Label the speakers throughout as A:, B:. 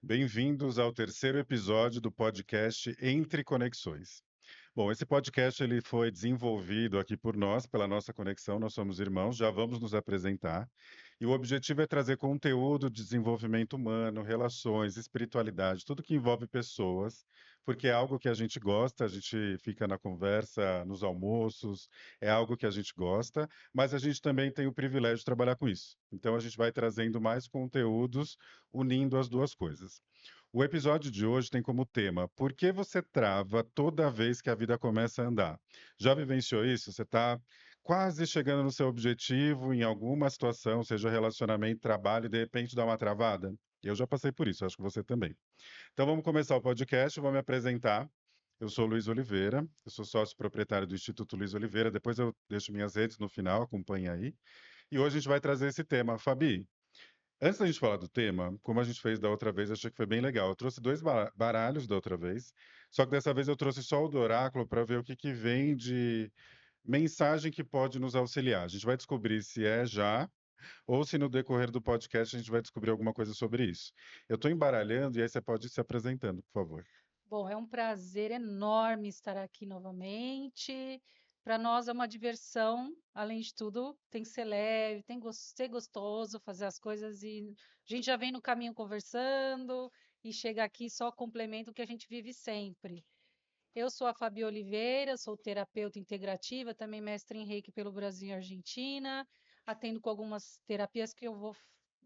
A: Bem-vindos ao terceiro episódio do podcast Entre Conexões. Bom, esse podcast ele foi desenvolvido aqui por nós, pela nossa conexão, nós somos irmãos, já vamos nos apresentar. E o objetivo é trazer conteúdo de desenvolvimento humano, relações, espiritualidade, tudo que envolve pessoas, porque é algo que a gente gosta, a gente fica na conversa, nos almoços, é algo que a gente gosta, mas a gente também tem o privilégio de trabalhar com isso. Então a gente vai trazendo mais conteúdos, unindo as duas coisas. O episódio de hoje tem como tema: por que você trava toda vez que a vida começa a andar? Já vivenciou isso? Você está quase chegando no seu objetivo em alguma situação, seja relacionamento, trabalho, e de repente dá uma travada? Eu já passei por isso, acho que você também. Então vamos começar o podcast, eu vou me apresentar. Eu sou Luiz Oliveira, eu sou sócio proprietário do Instituto Luiz Oliveira, depois eu deixo minhas redes no final, acompanhe aí. E hoje a gente vai trazer esse tema. Fabi, antes da gente falar do tema, como a gente fez da outra vez, achei que foi bem legal. Eu trouxe dois baralhos da outra vez, só que dessa vez eu trouxe só o do oráculo para ver o que que vem de mensagem que pode nos auxiliar. A gente vai descobrir se é já ou se no decorrer do podcast a gente vai descobrir alguma coisa sobre isso. Eu estou embaralhando e aí você pode ir se apresentando, por favor.
B: Bom, é um prazer enorme estar aqui novamente. Para nós é uma diversão, além de tudo, tem que ser leve, tem que ser gostoso fazer as coisas e a gente já vem no caminho conversando e chega aqui só complementa o que a gente vive sempre. Eu sou a Fabi Oliveira, sou terapeuta integrativa, também mestre em Reiki pelo Brasil e Argentina, atendo com algumas terapias que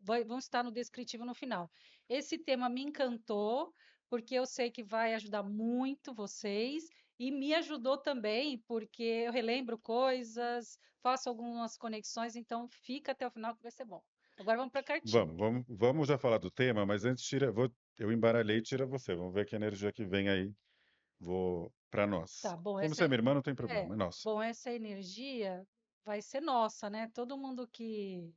B: vão estar no descritivo no final. Esse tema me encantou, porque eu sei que vai ajudar muito vocês e me ajudou também, porque eu relembro coisas, faço algumas conexões, então fica até o final que vai ser bom. Agora vamos para a cartinha.
A: Vamos já falar do tema, mas antes eu embaralhei, tira você. Vamos ver que energia que vem aí. Vou para nós.
B: Tá bom,
A: Como você é minha irmã, não tem problema,
B: é,
A: é nosso.
B: bom, essa energia vai ser nossa, né? Todo mundo que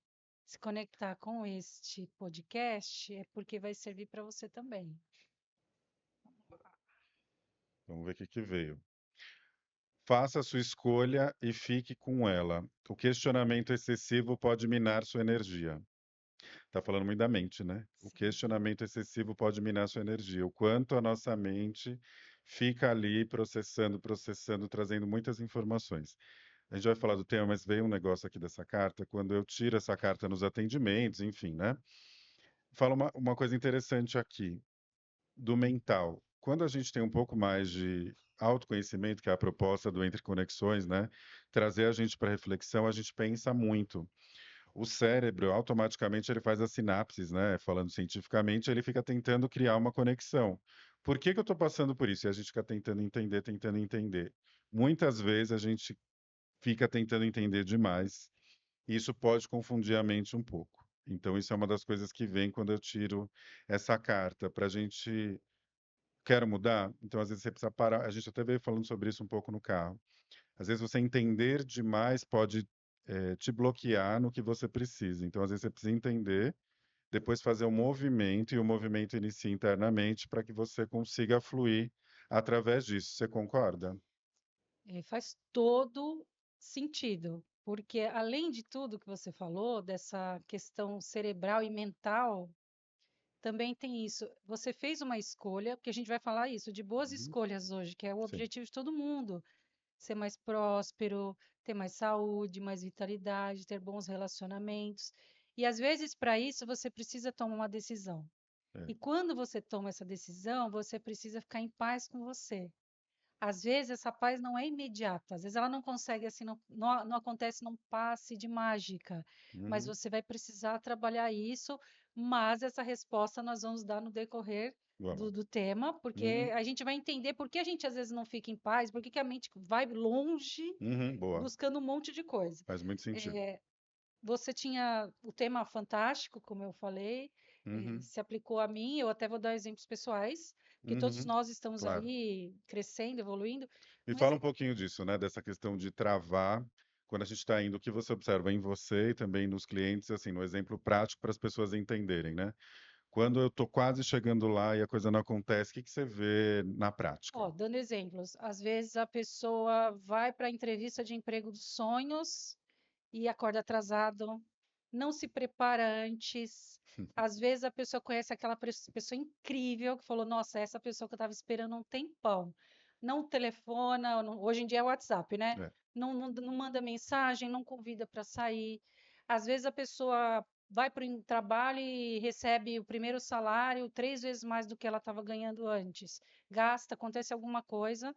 B: se conectar com este podcast é porque vai servir para você também.
A: Vamos ver o que que veio. Faça a sua escolha e fique com ela. O questionamento excessivo pode minar sua energia. Tá falando muito da mente, né? O
B: Sim.
A: questionamento excessivo pode minar sua energia. O quanto a nossa mente fica ali processando, processando, trazendo muitas informações. A gente vai falar do tema, mas veio um negócio aqui dessa carta. Quando eu tiro essa carta nos atendimentos, enfim, né? Fala uma coisa interessante aqui, do mental. Quando a gente tem um pouco mais de autoconhecimento, que é a proposta do Entre Conexões, né? Trazer a gente para reflexão, a gente pensa muito. O cérebro, automaticamente, ele faz as sinapses, né? Falando cientificamente, ele fica tentando criar uma conexão. Por que que eu estou passando por isso? E a gente fica tentando entender, tentando entender. Muitas vezes a gente fica tentando entender demais, e isso pode confundir a mente um pouco. Então, isso é uma das coisas que vem quando eu tiro essa carta, para a gente. Quero mudar? Então, às vezes, você precisa parar. A gente até veio falando sobre isso um pouco no carro. Às vezes, você entender demais pode te bloquear no que você precisa. Então, às vezes, você precisa entender, depois fazer um movimento, e o movimento inicia internamente para que você consiga fluir através disso. Você concorda?
B: Faz todo sentido, porque além de tudo que você falou, dessa questão cerebral e mental, também tem isso. Você fez uma escolha, porque a gente vai falar isso, de boas
A: Uhum.
B: escolhas hoje, que é o
A: Sim.
B: objetivo de todo mundo. Ser mais próspero, ter mais saúde, mais vitalidade, ter bons relacionamentos. E às vezes, para isso, você precisa tomar uma decisão.
A: É.
B: E quando você toma essa decisão, você precisa ficar em paz com você. Às vezes, essa paz não é imediata, às vezes ela não consegue, assim, não acontece num passe de mágica, mas
A: Uhum.
B: você vai precisar trabalhar isso, mas essa resposta nós vamos dar no decorrer
A: Vamos.
B: do tema, porque
A: Uhum.
B: a gente vai entender por que a gente às vezes não fica em paz, por que que a mente vai longe
A: Uhum. Boa.
B: buscando um monte de coisa.
A: Faz muito sentido.
B: Você tinha o tema fantástico, como eu falei,
A: Uhum.
B: se aplicou a mim, eu até vou dar exemplos pessoais, porque todos
A: Uhum.
B: nós estamos
A: Claro.
B: aí crescendo, evoluindo,
A: Me
B: mas
A: fala um pouquinho disso, né, dessa questão de travar, quando a gente está indo, o que você observa em você e também nos clientes, assim, no exemplo prático para as pessoas entenderem, né? Quando eu estou quase chegando lá e a coisa não acontece, o que que você vê na prática?
B: ó, dando exemplos, às vezes a pessoa vai para a entrevista de emprego dos sonhos e acorda atrasado, não se prepara antes. Às vezes a pessoa conhece aquela pessoa incrível que falou: Nossa, essa pessoa que eu estava esperando um tempão. Não telefona, hoje em dia é WhatsApp, né?
A: É.
B: Não manda mensagem, não convida para sair. Às vezes a pessoa vai para o trabalho e recebe o primeiro salário 3 vezes mais do que ela estava ganhando antes. Gasta, acontece alguma coisa,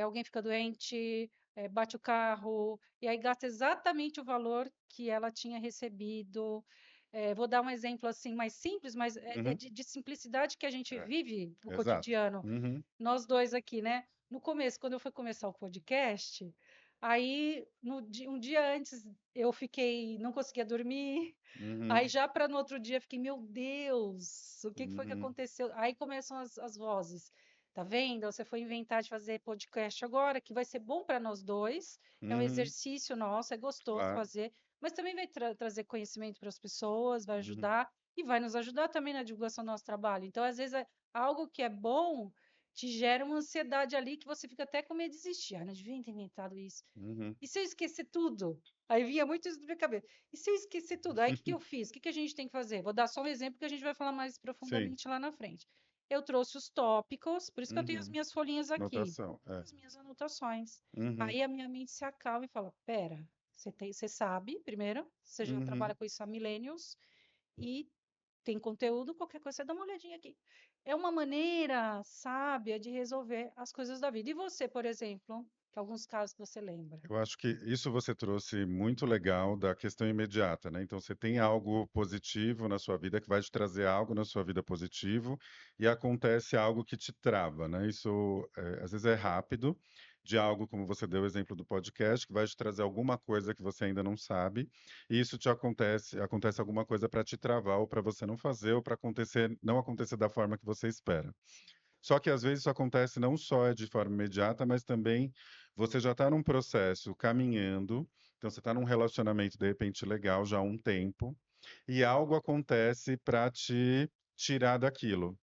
B: alguém fica doente, bate o carro, e aí gasta exatamente o valor que ela tinha recebido. Vou dar um exemplo assim mais simples, mas é
A: Uhum.
B: de simplicidade que a gente
A: É,
B: vive o
A: exato.
B: cotidiano.
A: Uhum,
B: Nós dois aqui, né? No começo, quando eu fui começar o podcast, aí um dia antes eu fiquei, não conseguia dormir. Aí
A: uhum,
B: já para no outro dia fiquei, meu Deus, o que que foi que
A: uhum,
B: aconteceu? Aí começam as vozes. Tá vendo? Você foi inventar de fazer podcast agora, que vai ser bom para nós dois. É um
A: uhum,
B: exercício nosso, é gostoso
A: claro.
B: fazer, mas também vai trazer conhecimento para as pessoas, vai
A: Uhum,
B: ajudar e vai nos ajudar também na divulgação do nosso trabalho. Então, às vezes, algo que é bom te gera uma ansiedade ali que você fica até com medo de desistir. Ah, não devia ter inventado isso.
A: uhum,
B: E se eu esquecer tudo? Aí vinha muito isso na minha cabeça. E se eu esquecer tudo? Aí o que que eu fiz? O que que a gente tem que fazer? Vou dar só um exemplo que a gente vai falar mais
A: sim.
B: profundamente lá na frente. Eu trouxe os tópicos, por isso que eu tenho as
A: Uhum.
B: minhas folhinhas aqui,
A: Notação, é.
B: as minhas anotações.
A: Uhum,
B: Aí a minha mente se acalma e fala: pera, você sabe, primeiro, você já trabalha
A: uhum.
B: com isso há milênios e tem conteúdo, qualquer coisa, você dá uma olhadinha aqui. É uma maneira sábia de resolver as coisas da vida. E você, por exemplo, que alguns casos que você lembra?
A: Eu acho que isso você trouxe muito legal da questão imediata, né? Então, você tem algo positivo na sua vida que vai te trazer algo na sua vida positivo e acontece algo que te trava, né? Isso, às vezes é rápido, de algo como você deu o exemplo do podcast, que vai te trazer alguma coisa que você ainda não sabe, e isso te acontece alguma coisa para te travar ou para você não fazer ou para acontecer, não acontecer da forma que você espera. Só que às vezes isso acontece não só de forma imediata, mas também você já está num processo caminhando, então você está num relacionamento de repente legal já há um tempo, e algo acontece para te tirar daquilo.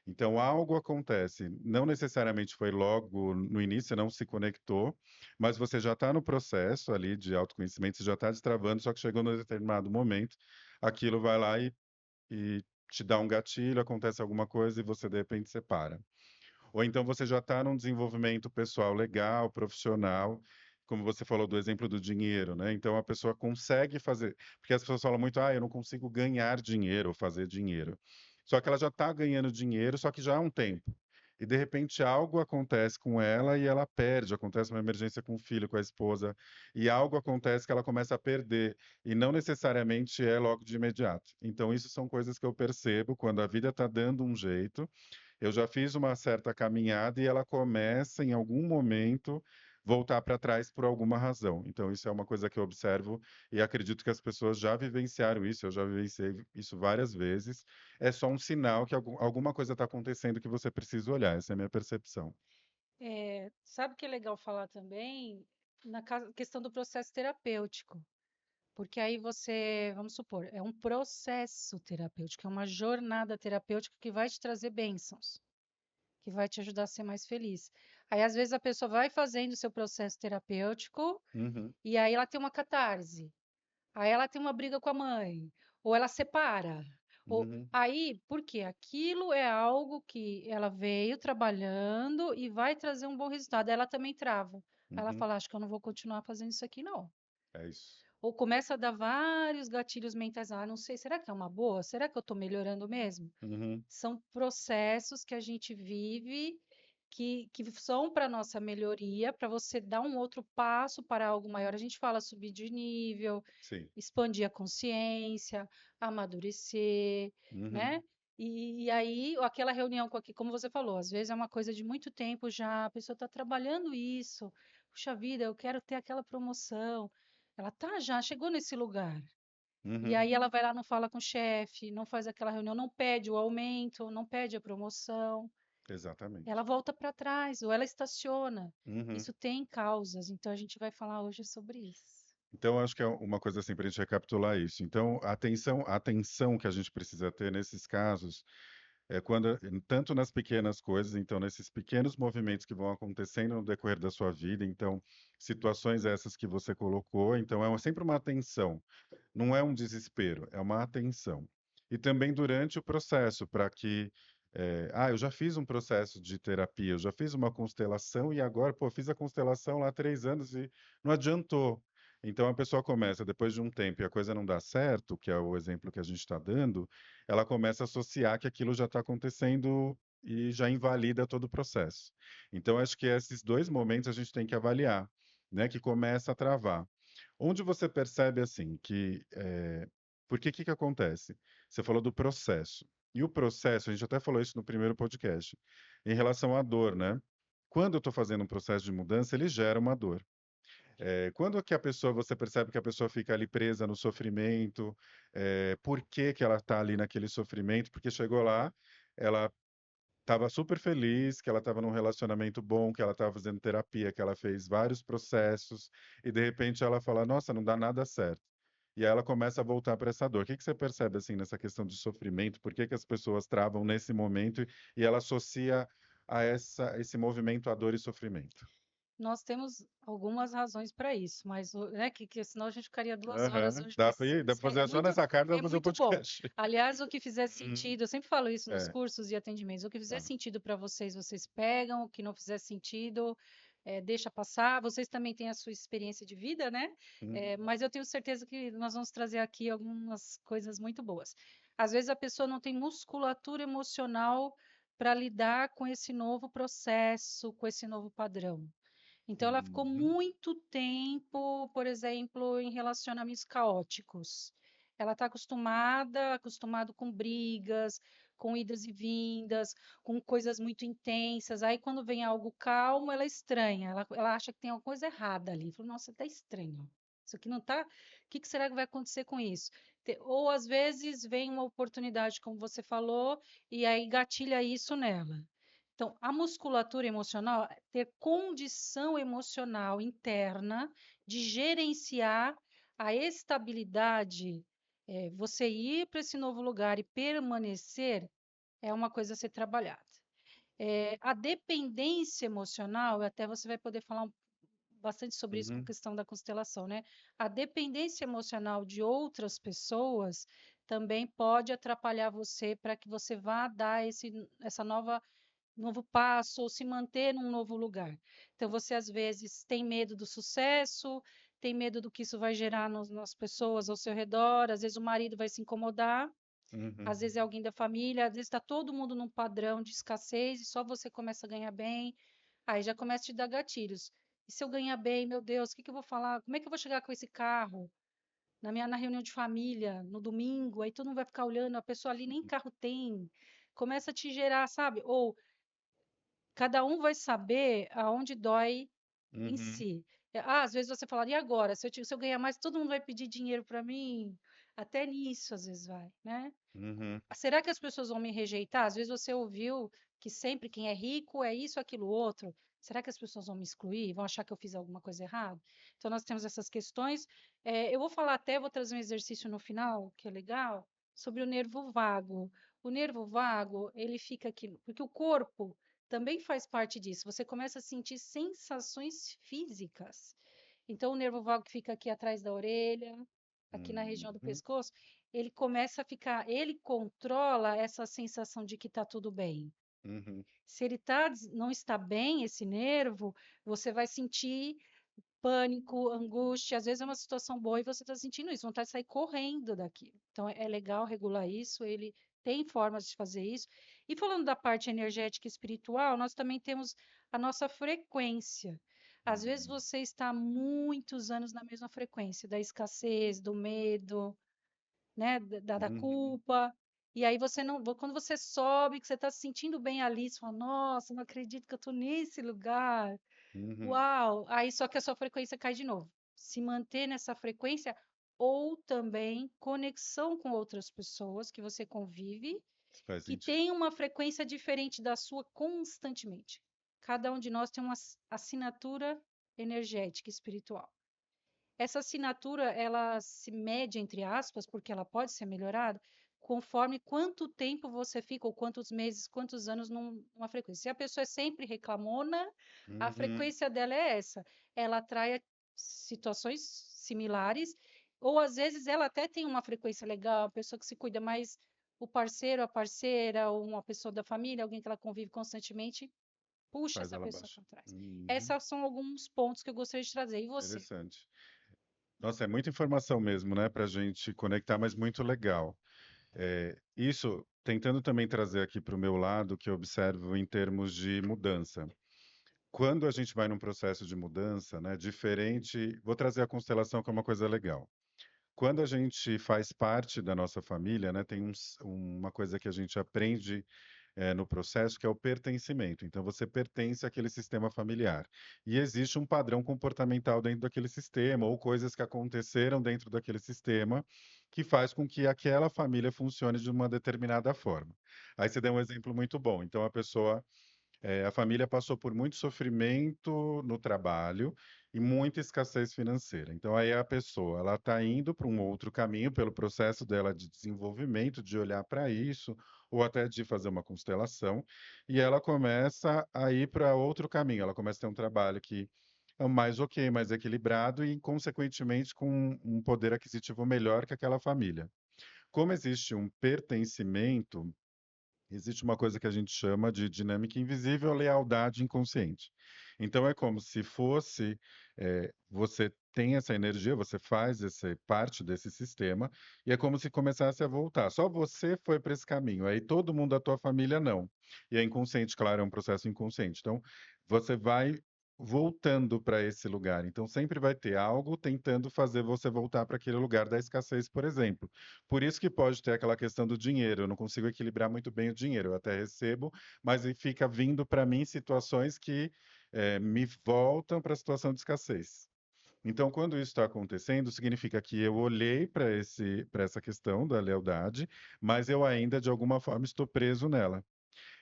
A: Então algo acontece, não necessariamente foi logo no início, você não se conectou, mas você já está no processo ali de autoconhecimento, você já está destravando, só que chegou num determinado momento, aquilo vai lá e te dá um gatilho, acontece alguma coisa e você de repente separa. Ou então você já está num desenvolvimento pessoal legal, profissional, como você falou do exemplo do dinheiro, né? Então a pessoa consegue fazer, porque as pessoas falam muito, eu não consigo ganhar dinheiro ou fazer dinheiro. Só que ela já está ganhando dinheiro, só que já há um tempo. E de repente algo acontece com ela e ela perde, acontece uma emergência com o filho, com a esposa, e algo acontece que ela começa a perder, e não necessariamente é logo de imediato. Então isso são coisas que eu percebo quando a vida está dando um jeito, eu já fiz uma certa caminhada e ela começa, em algum momento, voltar para trás por alguma razão. Então, isso é uma coisa que eu observo e acredito que as pessoas já vivenciaram isso, eu já vivenciei isso várias vezes. É só um sinal que alguma coisa está acontecendo que você precisa olhar, essa é a minha percepção.
B: Sabe o que é legal falar também? Na questão do processo terapêutico. Porque aí você, vamos supor, é um processo terapêutico, é uma jornada terapêutica que vai te trazer bênçãos, que vai te ajudar a ser mais feliz. Aí, às vezes, a pessoa vai fazendo o seu processo terapêutico
A: Uhum,
B: e aí ela tem uma catarse. Aí ela tem uma briga com a mãe, ou ela separa. Ou
A: uhum,
B: aí, por quê? Aquilo é algo que ela veio trabalhando e vai trazer um bom resultado. Ela também trava. Aí ela
A: uhum.
B: fala: Acho que eu não vou continuar fazendo isso aqui, não.
A: É isso.
B: Ou começa a dar vários gatilhos mentais. Ah, não sei, será que é uma boa? Será que eu estou melhorando mesmo?
A: Uhum,
B: São processos que a gente vive que são para nossa melhoria, para você dar um outro passo para algo maior. A gente fala subir de nível,
A: sim.
B: expandir a consciência, amadurecer,
A: Uhum,
B: né? E aí, aquela reunião com aqui, como você falou, às vezes é uma coisa de muito tempo já, a pessoa está trabalhando isso. Puxa vida, eu quero ter aquela promoção. Ela tá já, chegou nesse lugar. E
A: uhum.
B: aí ela vai lá, não fala com o chefe, não faz aquela reunião, não pede o aumento, não pede a promoção. Ela
A: Exatamente.
B: volta para trás ou ela estaciona.
A: Uhum.
B: Isso tem causas, então a gente vai falar hoje sobre isso.
A: Então, acho que é uma coisa assim para a gente recapitular isso. Então, a atenção que a gente precisa ter nesses casos quando tanto nas pequenas coisas, então nesses pequenos movimentos que vão acontecendo no decorrer da sua vida, então situações essas que você colocou, então sempre uma atenção, não é um desespero, é uma atenção. E também durante o processo, para que eu já fiz um processo de terapia, eu já fiz uma constelação e agora, pô, fiz a constelação lá há 3 anos e não adiantou. Então a pessoa começa, depois de um tempo, e a coisa não dá certo, que é o exemplo que a gente está dando, ela começa a associar que aquilo já está acontecendo e já invalida todo o processo. Então, acho que esses dois momentos a gente tem que avaliar, né? Que começa a travar. Onde você percebe assim que por que acontece? Você falou do processo. E o processo, a gente até falou isso no primeiro podcast, em relação à dor, né? Quando eu estou fazendo um processo de mudança, ele gera uma dor. Quando que a pessoa, você percebe que a pessoa fica ali presa no sofrimento, por que que ela está ali naquele sofrimento? Porque chegou lá, ela estava super feliz, que ela estava num relacionamento bom, que ela estava fazendo terapia, que ela fez vários processos, e de repente ela fala, nossa, não dá nada certo. E aí ela começa a voltar para essa dor. O que que você percebe assim nessa questão de sofrimento? Por que que as pessoas travam nesse momento e ela associa a esse movimento a dor e sofrimento?
B: Nós temos algumas razões para isso, mas né, que senão a gente ficaria 2 horas
A: Aham.
B: hoje
A: Dá
B: nesse,
A: para ir? Dá para fazer só
B: muito
A: nessa carta, dá
B: é
A: para fazer um
B: muito bom.
A: podcast.
B: Aliás, o que fizer
A: Uhum.
B: sentido, eu sempre falo isso nos
A: É,
B: cursos e atendimentos, o que fizer
A: tá.
B: sentido para vocês, vocês pegam, o que não fizer sentido, deixa passar. Vocês também têm a sua experiência de vida, né?
A: Uhum.
B: Mas eu tenho certeza que nós vamos trazer aqui algumas coisas muito boas. Às vezes a pessoa não tem musculatura emocional para lidar com esse novo processo, com esse novo padrão. Então, ela ficou
A: Uhum.
B: muito tempo, por exemplo, em relacionamentos caóticos. Ela está acostumado com brigas, com idas e vindas, com coisas muito intensas. Aí, quando vem algo calmo, ela estranha. Ela acha que tem alguma coisa errada ali. Fala, nossa, está estranho. Isso aqui não está. O que que será que vai acontecer com isso? Ou às vezes vem uma oportunidade, como você falou, e aí gatilha isso nela. Então, a musculatura emocional é ter condição emocional interna de gerenciar a estabilidade. Você ir para esse novo lugar e permanecer é uma coisa a ser trabalhada. A dependência emocional, até você vai poder falar bastante sobre isso com a
A: Uhum.
B: questão da constelação, né? A dependência emocional de outras pessoas também pode atrapalhar você para que você vá dar essa novo passo ou se manter num novo lugar. Então, você às vezes tem medo do sucesso, tem medo do que isso vai gerar nas pessoas ao seu redor, às vezes o marido vai se incomodar,
A: Uhum.
B: às vezes é alguém da família, às vezes está todo mundo num padrão de escassez e só você começa a ganhar bem, aí já começa a te dar gatilhos. E se eu ganhar bem, meu Deus, o que que eu vou falar? Como é que eu vou chegar com esse carro? Na reunião de família, no domingo, aí todo mundo vai ficar olhando, a pessoa ali nem carro tem. Começa a te gerar, sabe? Ou cada um vai saber aonde dói em
A: Uhum.
B: si. Às vezes você fala, e agora? Se eu ganhar mais, todo mundo vai pedir dinheiro para mim? Até nisso, às vezes vai, né?
A: Uhum.
B: Será que as pessoas vão me rejeitar? Às vezes você ouviu que sempre quem é rico é isso, aquilo, outro. Será que as pessoas vão me excluir? Vão achar que eu fiz alguma coisa errada? Então, nós temos essas questões. Eu vou falar até, vou trazer um exercício no final, que é legal, sobre o nervo vago. O nervo vago, ele fica aqui, porque o corpo também faz parte disso. Você começa a sentir sensações físicas. Então, o nervo vago que fica aqui atrás da orelha, aqui na região do
A: Uhum.
B: pescoço, ele começa a ficar, ele controla essa sensação de que está tudo bem.
A: Uhum.
B: Se ele não está bem, esse nervo, você vai sentir pânico, angústia. Às vezes é uma situação boa e você está sentindo isso, vontade de sair correndo daqui. Então é legal regular isso, ele tem formas de fazer isso. E falando da parte energética e espiritual, nós também temos a nossa frequência. Às vezes
A: Uhum.
B: você está há muitos anos na mesma frequência, da escassez, do medo, né, da
A: Uhum.
B: culpa. E aí você não, quando você sobe, que você está se sentindo bem ali, você fala, nossa, não acredito que eu estou nesse lugar.
A: Uhum.
B: Uau! Aí só que a sua frequência cai de novo. Se manter nessa frequência ou também conexão com outras pessoas que você convive,
A: Isso faz
B: que
A: sentido.
B: tem uma frequência diferente da sua constantemente. Cada um de nós tem uma assinatura energética espiritual. Essa assinatura, ela se mede, entre aspas, porque ela pode ser melhorada, conforme quanto tempo você fica, ou quantos meses, quantos anos numa frequência. Se a pessoa é sempre reclamona, a
A: Uhum.
B: frequência dela é essa. Ela atrai situações similares, ou às vezes ela até tem uma frequência legal, a pessoa que se cuida, mas o parceiro, a parceira, ou uma pessoa da família, alguém que ela convive constantemente, puxa
A: Faz
B: essa
A: ela
B: pessoa
A: baixa.
B: para trás.
A: Uhum.
B: Esses são alguns pontos que eu gostaria de trazer. E você?
A: Interessante. Nossa, é muita informação mesmo, né, para a gente conectar, mas muito legal. Isso tentando também trazer aqui para o meu lado, que eu observo em termos de mudança. Quando a gente vai num processo de mudança, né, diferente. Vou trazer a constelação que é uma coisa legal. Quando a gente faz parte da nossa família, né, tem uma coisa que a gente aprende no processo, que é o pertencimento. Então, você pertence àquele sistema familiar. E existe um padrão comportamental dentro daquele sistema, ou coisas que aconteceram dentro daquele sistema, que faz com que aquela família funcione de uma determinada forma. Aí você deu um exemplo muito bom. Então, a família passou por muito sofrimento no trabalho e muita escassez financeira. Então, aí a pessoa, ela está indo para um outro caminho pelo processo dela de desenvolvimento, de olhar para isso, ou até de fazer uma constelação, e ela começa a ir para outro caminho. Ela começa a ter um trabalho que é mais ok, mais equilibrado e, consequentemente, com um poder aquisitivo melhor que aquela família. Como existe um pertencimento, existe uma coisa que a gente chama de dinâmica invisível, lealdade inconsciente. Então é como se fosse, você tem essa energia, você faz essa parte desse sistema, e é como se começasse a voltar. Só você foi para esse caminho, aí todo mundo da tua família não. E é inconsciente, claro, é um processo inconsciente. Então, você vai voltando para esse lugar. Então, sempre vai ter algo tentando fazer você voltar para aquele lugar da escassez, por exemplo. Por isso que pode ter aquela questão do dinheiro. Eu não consigo equilibrar muito bem o dinheiro. Eu até recebo, mas ele fica vindo para mim situações que me voltam para a situação de escassez. Então, quando isso está acontecendo, significa que eu olhei para essa questão da lealdade, mas eu ainda, de alguma forma, estou preso nela.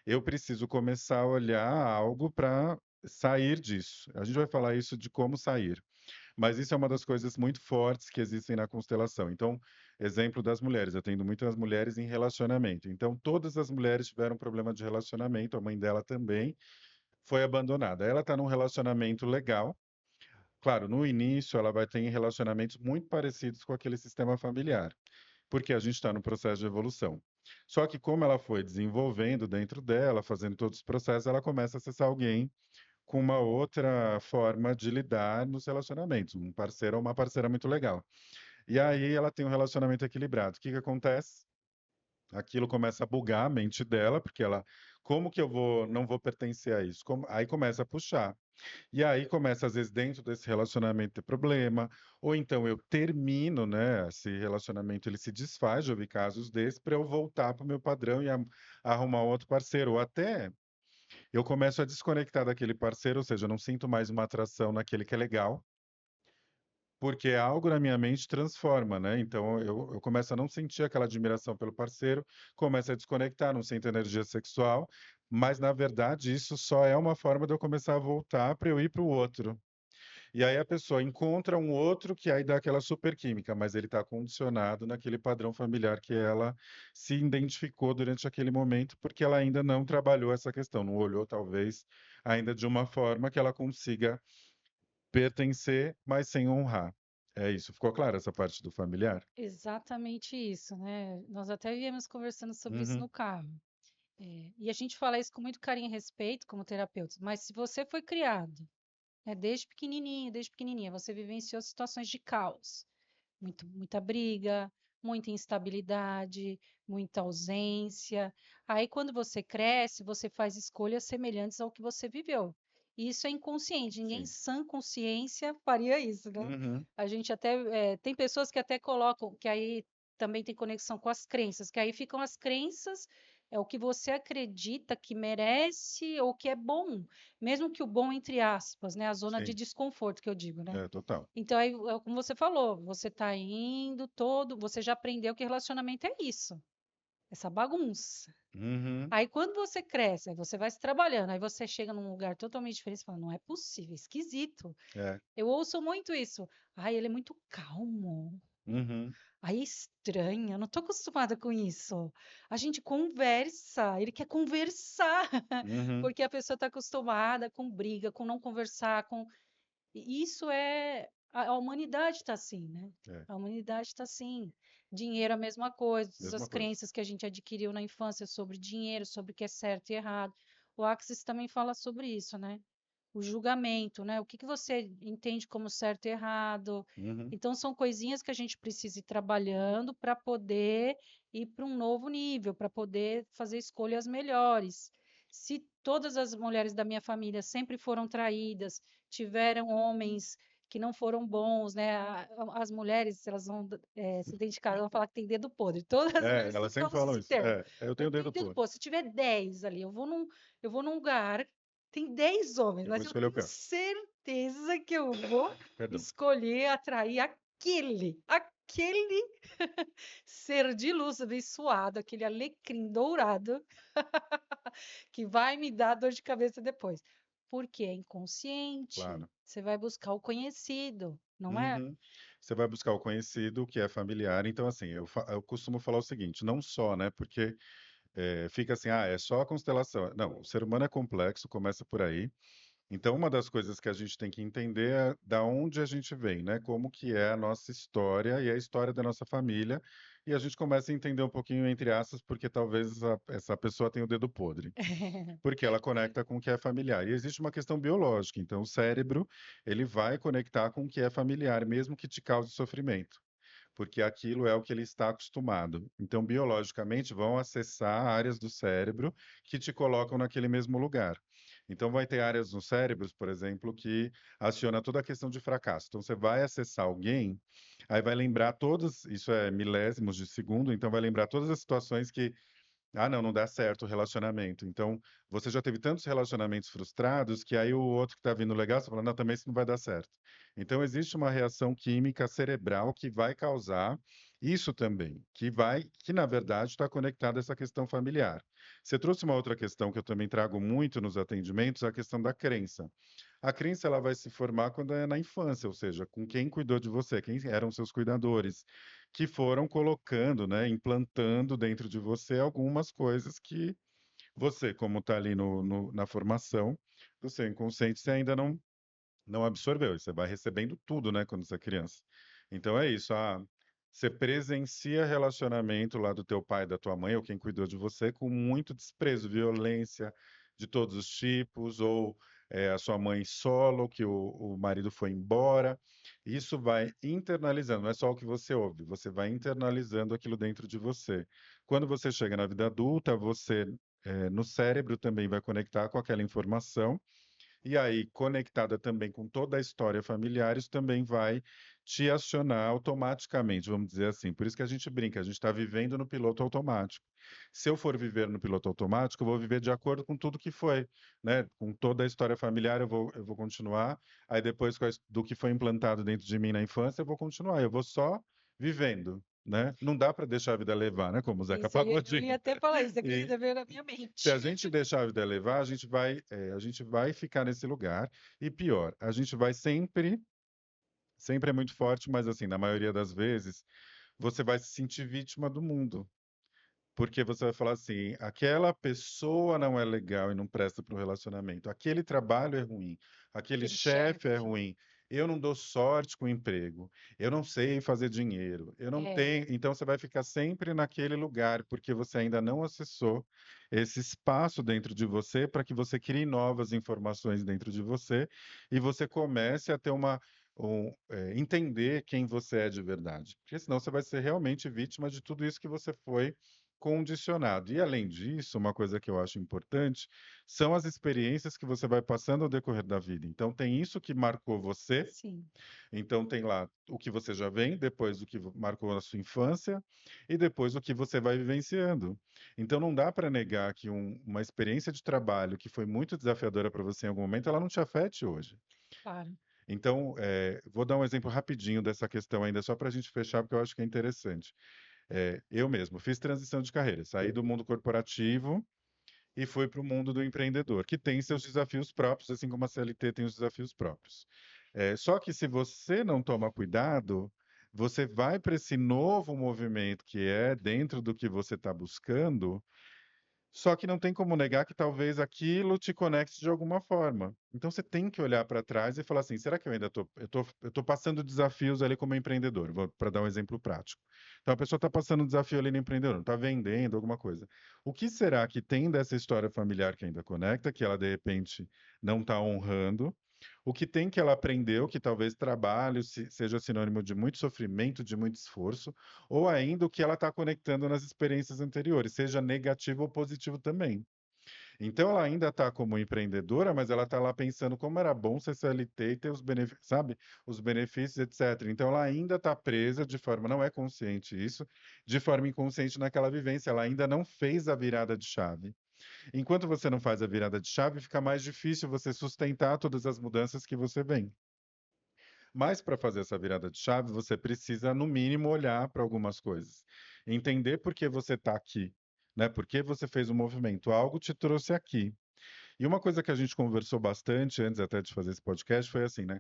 A: Eu preciso começar a olhar algo para sair disso. A gente vai falar isso de como sair. Mas isso é uma das coisas muito fortes que existem na constelação. Então, exemplo das mulheres, eu tenho muitas mulheres em relacionamento. Então, todas as mulheres tiveram problema de relacionamento, a mãe dela também foi abandonada. Ela está num relacionamento legal. Claro, no início ela vai ter relacionamentos muito parecidos com aquele sistema familiar, porque a gente está no processo de evolução. Só que como ela foi desenvolvendo dentro dela, fazendo todos os processos, ela começa a acessar alguém com uma outra forma de lidar nos relacionamentos, um parceiro ou uma parceira muito legal. E aí ela tem um relacionamento equilibrado. O que que acontece? Aquilo começa a bugar a mente dela, porque ela, como que eu não vou pertencer a isso? Aí começa a puxar. E aí começa, às vezes, dentro desse relacionamento ter problema, ou então eu termino, né? Esse relacionamento ele se desfaz, já vi casos desses, para eu voltar para o meu padrão e arrumar outro parceiro. Ou até eu começo a desconectar daquele parceiro, ou seja, eu não sinto mais uma atração naquele que é legal, porque algo na minha mente transforma, né? Então eu começo a não sentir aquela admiração pelo parceiro, começo a desconectar, não sinto energia sexual, mas na verdade isso só é uma forma de eu começar a voltar para eu ir para o outro. E aí a pessoa encontra um outro que aí dá aquela super química, mas ele está condicionado naquele padrão familiar que ela se identificou durante aquele momento, porque ela ainda não trabalhou essa questão, não olhou talvez ainda de uma forma que ela consiga pertencer, mas sem honrar. É isso. Ficou claro essa parte do familiar?
B: Exatamente isso, né? Nós até viemos conversando sobre isso
A: Uhum.
B: no carro. E a gente fala isso com muito carinho e respeito como terapeutas, mas se você foi criado, né, desde pequenininho, desde pequenininha, você vivenciou situações de caos, muita briga, muita instabilidade, muita ausência. Aí, quando você cresce, você faz escolhas semelhantes ao que você viveu. E isso é inconsciente, ninguém em
A: Sim.
B: sã consciência faria isso, né?
A: Uhum.
B: A gente até, tem pessoas que até colocam, que aí também tem conexão com as crenças, que aí ficam as crenças, é o que você acredita que merece ou que é bom, mesmo que o bom entre aspas, né? A zona de
A: Sim.
B: desconforto que eu digo, né?
A: É, total.
B: Então, aí, é como você falou, você tá indo todo, você já aprendeu que relacionamento é isso, essa bagunça.
A: Uhum.
B: Aí, quando você cresce, aí você vai se trabalhando, aí você chega num lugar totalmente diferente e fala, não é possível, é esquisito.
A: É.
B: Eu ouço muito isso. Ai, ele é muito calmo.
A: Uhum.
B: Aí é estranho, eu não tô acostumada com isso. A gente conversa, ele quer conversar,
A: Uhum.
B: porque a pessoa está acostumada com briga, com não conversar, com e isso é a humanidade está assim, né.
A: É,
B: A humanidade está assim. Dinheiro a mesma coisa, todas
A: mesma
B: as
A: coisa.
B: crenças que a gente adquiriu na infância sobre dinheiro, sobre o que é certo e errado. O Axis também fala sobre isso, né. O julgamento, né, o que que você entende como certo e errado.
A: Uhum.
B: Então são coisinhas que a gente precisa ir trabalhando para poder ir para um novo nível, para poder fazer escolhas melhores. Se todas as mulheres da minha família sempre foram traídas, tiveram homens que não foram bons, né, as mulheres elas vão se identificar, vão falar que tem dedo podre, todas as
A: É,
B: mulheres
A: elas
B: sempre
A: sempre
B: usam
A: falam
B: esse
A: isso.
B: termo.
A: É, eu
B: Eu
A: tenho
B: tenho
A: dedo
B: dedo
A: podre.
B: podre, se tiver 10 ali, eu vou num lugar, tem 10 homens,
A: Eu vou
B: mas eu
A: escolher o
B: tenho
A: pior.
B: certeza que eu vou
A: Perdão.
B: escolher atrair aquele ser de luz abençoado, aquele alecrim dourado que vai me dar dor de cabeça depois. Porque é inconsciente.
A: Claro.
B: Você vai buscar o conhecido, não é?
A: Uhum. Você vai buscar o conhecido, o que é familiar. Então, assim, eu costumo falar o seguinte, não só, né? Porque fica assim, ah, é só a constelação. Não, o ser humano é complexo, começa por aí. Então, uma das coisas que a gente tem que entender é da onde a gente vem, né? Como que é a nossa história e a história da nossa família. E a gente começa a entender um pouquinho, entre aspas, porque talvez essa pessoa tenha o dedo podre. Porque ela conecta com o que é familiar. E existe uma questão biológica. Então, o cérebro, ele vai conectar com o que é familiar, mesmo que te cause sofrimento, porque aquilo é o que ele está acostumado. Então, biologicamente, vão acessar áreas do cérebro que te colocam naquele mesmo lugar. Então, vai ter áreas no cérebro, por exemplo, que aciona toda a questão de fracasso. Então, você vai acessar alguém, aí vai lembrar todos, isso é milésimos de segundo, então vai lembrar todas as situações que ah, não, não dá certo o relacionamento. Então, você já teve tantos relacionamentos frustrados que aí o outro que está vindo legal, você fala, não, também isso não vai dar certo. Então, existe uma reação química cerebral que vai causar isso também, que na verdade está conectada a essa questão familiar. Você trouxe uma outra questão que eu também trago muito nos atendimentos, a questão da crença. A crença ela vai se formar quando é na infância, ou seja, com quem cuidou de você, quem eram seus cuidadores, que foram colocando, né, implantando dentro de você algumas coisas que você, como está ali na formação do seu inconsciente, você ainda não absorveu. Você vai recebendo tudo, né, quando você é criança. Então é isso. Você presencia relacionamento lá do teu pai, da tua mãe, ou quem cuidou de você, com muito desprezo, violência de todos os tipos, ou a sua mãe solo, que o marido foi embora. Isso vai internalizando, não é só o que você ouve, você vai internalizando aquilo dentro de você. Quando você chega na vida adulta, você, no cérebro também vai conectar com aquela informação e aí, conectada também com toda a história familiar, isso também vai te acionar automaticamente, vamos dizer assim. Por isso que a gente brinca, a gente está vivendo no piloto automático. Se eu for viver no piloto automático, eu vou viver de acordo com tudo que foi, né? Com toda a história familiar, eu vou continuar. Aí depois, do que foi implantado dentro de mim na infância, eu vou continuar. Eu vou só vivendo, né? Não dá para deixar a vida levar, né? Como o Zeca
B: Isso, eu ia
A: Pagodinho.
B: até falar isso, aqui
A: E,
B: ainda veio na minha
A: se a
B: mente.
A: gente deixar a vida levar, a gente vai ficar nesse lugar. E pior, a gente vai sempre é muito forte, mas assim, na maioria das vezes, você vai se sentir vítima do mundo. Porque você vai falar assim, aquela pessoa não é legal e não presta para o relacionamento, aquele trabalho é ruim, aquele
B: Aquele
A: chefe é
B: chefe.
A: ruim, eu não dou sorte com o emprego, eu não sei fazer dinheiro, eu não
B: É,
A: tenho. Então você vai ficar sempre naquele lugar, porque você ainda não acessou esse espaço dentro de você para que você crie novas informações dentro de você e você comece a ter entender quem você é de verdade. Porque senão você vai ser realmente vítima de tudo isso que você foi condicionado. E além disso, uma coisa que eu acho importante são as experiências que você vai passando ao decorrer da vida. Então, tem isso que marcou você,
B: sim.
A: então tem lá o que você já vem, depois o que marcou a sua infância e depois o que você vai vivenciando. Então, não dá para negar que uma experiência de trabalho que foi muito desafiadora para você em algum momento, ela não te afete hoje.
B: Claro.
A: Então, vou dar um exemplo rapidinho dessa questão ainda, só para a gente fechar, porque eu acho que é interessante. Eu mesmo fiz transição de carreira, saí do mundo corporativo e fui para o mundo do empreendedor, que tem seus desafios próprios, assim como a CLT tem os desafios próprios. Só que se você não toma cuidado, você vai para esse novo movimento que é dentro do que você está buscando, só que não tem como negar que talvez aquilo te conecte de alguma forma. Então você tem que olhar para trás e falar assim: será que eu ainda estou passando desafios ali como empreendedor? Para dar um exemplo prático. Então a pessoa está passando um desafio ali no empreendedor, está vendendo alguma coisa. O que será que tem dessa história familiar que ainda conecta, que ela de repente não está honrando? O que tem que ela aprendeu, que talvez trabalho seja sinônimo de muito sofrimento, de muito esforço, ou ainda o que ela está conectando nas experiências anteriores, seja negativo ou positivo também. Então ela ainda está como empreendedora, mas ela está lá pensando como era bom ser CLT e ter os benefícios, sabe? Os benefícios, etc. Então ela ainda está presa de forma, não é consciente isso, de forma inconsciente naquela vivência. Ela ainda não fez a virada de chave. Enquanto você não faz a virada de chave, fica mais difícil você sustentar todas as mudanças que você vem. Mas para fazer essa virada de chave, você precisa, no mínimo, olhar para algumas coisas. Entender por que você está aqui, né? Por que você fez um movimento, algo te trouxe aqui. E uma coisa que a gente conversou bastante antes até de fazer esse podcast foi assim, né?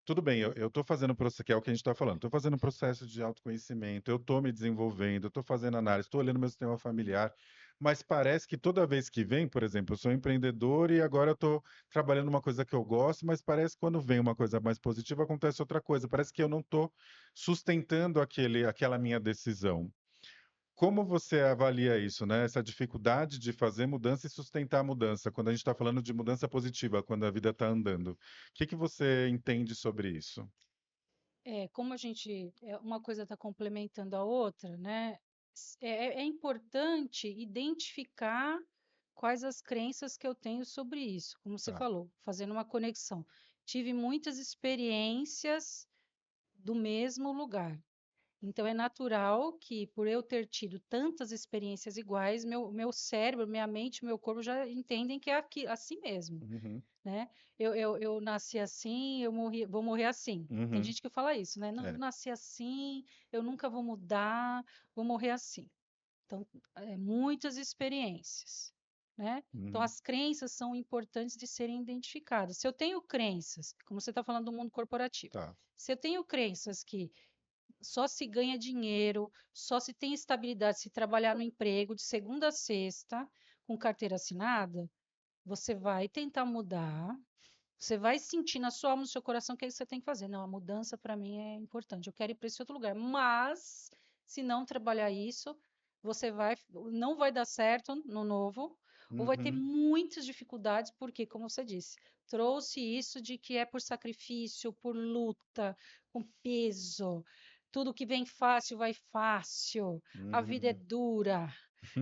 A: Tudo bem, eu estou fazendo o processo, que é o que a gente está falando, estou fazendo um processo de autoconhecimento, eu estou me desenvolvendo, eu estou fazendo análise, estou olhando meu sistema familiar, mas parece que toda vez que vem, por exemplo, eu sou empreendedor e agora eu estou trabalhando uma coisa que eu gosto, mas parece que quando vem uma coisa mais positiva, acontece outra coisa, parece que eu não estou sustentando aquela minha decisão. Como você avalia isso, né? Essa dificuldade de fazer mudança e sustentar a mudança, quando a gente está falando de mudança positiva, quando a vida está andando. O que que você entende sobre isso?
B: Como a gente, uma coisa está complementando a outra, né? É importante identificar quais as crenças que eu tenho sobre isso, como você
A: Tá.
B: falou, fazendo uma conexão. Tive muitas experiências do mesmo lugar. Então, é natural que, por eu ter tido tantas experiências iguais, meu cérebro, minha mente, meu corpo já entendem que é aqui, assim mesmo,
A: Uhum,
B: né? Eu nasci assim, vou morrer assim. Tem
A: uhum,
B: gente que fala isso, né? Não, eu
A: é,
B: nasci assim, eu nunca vou mudar, vou morrer assim. Então, muitas experiências, né? Então,
A: uhum,
B: as crenças são importantes de serem identificadas. Se eu tenho crenças, como você está falando do mundo corporativo,
A: tá.
B: se eu tenho crenças que só se ganha dinheiro, só se tem estabilidade se trabalhar no emprego de segunda a sexta, com carteira assinada, você vai tentar mudar, você vai sentir na sua alma, no seu coração, o que você tem que fazer. Não, a mudança para mim é importante, eu quero ir para esse outro lugar. Mas, se não trabalhar isso, não vai dar certo no novo, ou vai ter
A: Uhum,
B: muitas dificuldades, porque, como você disse, trouxe isso de que é por sacrifício, por luta, com peso. Tudo que vem fácil vai fácil. A vida é
A: uhum.
B: dura,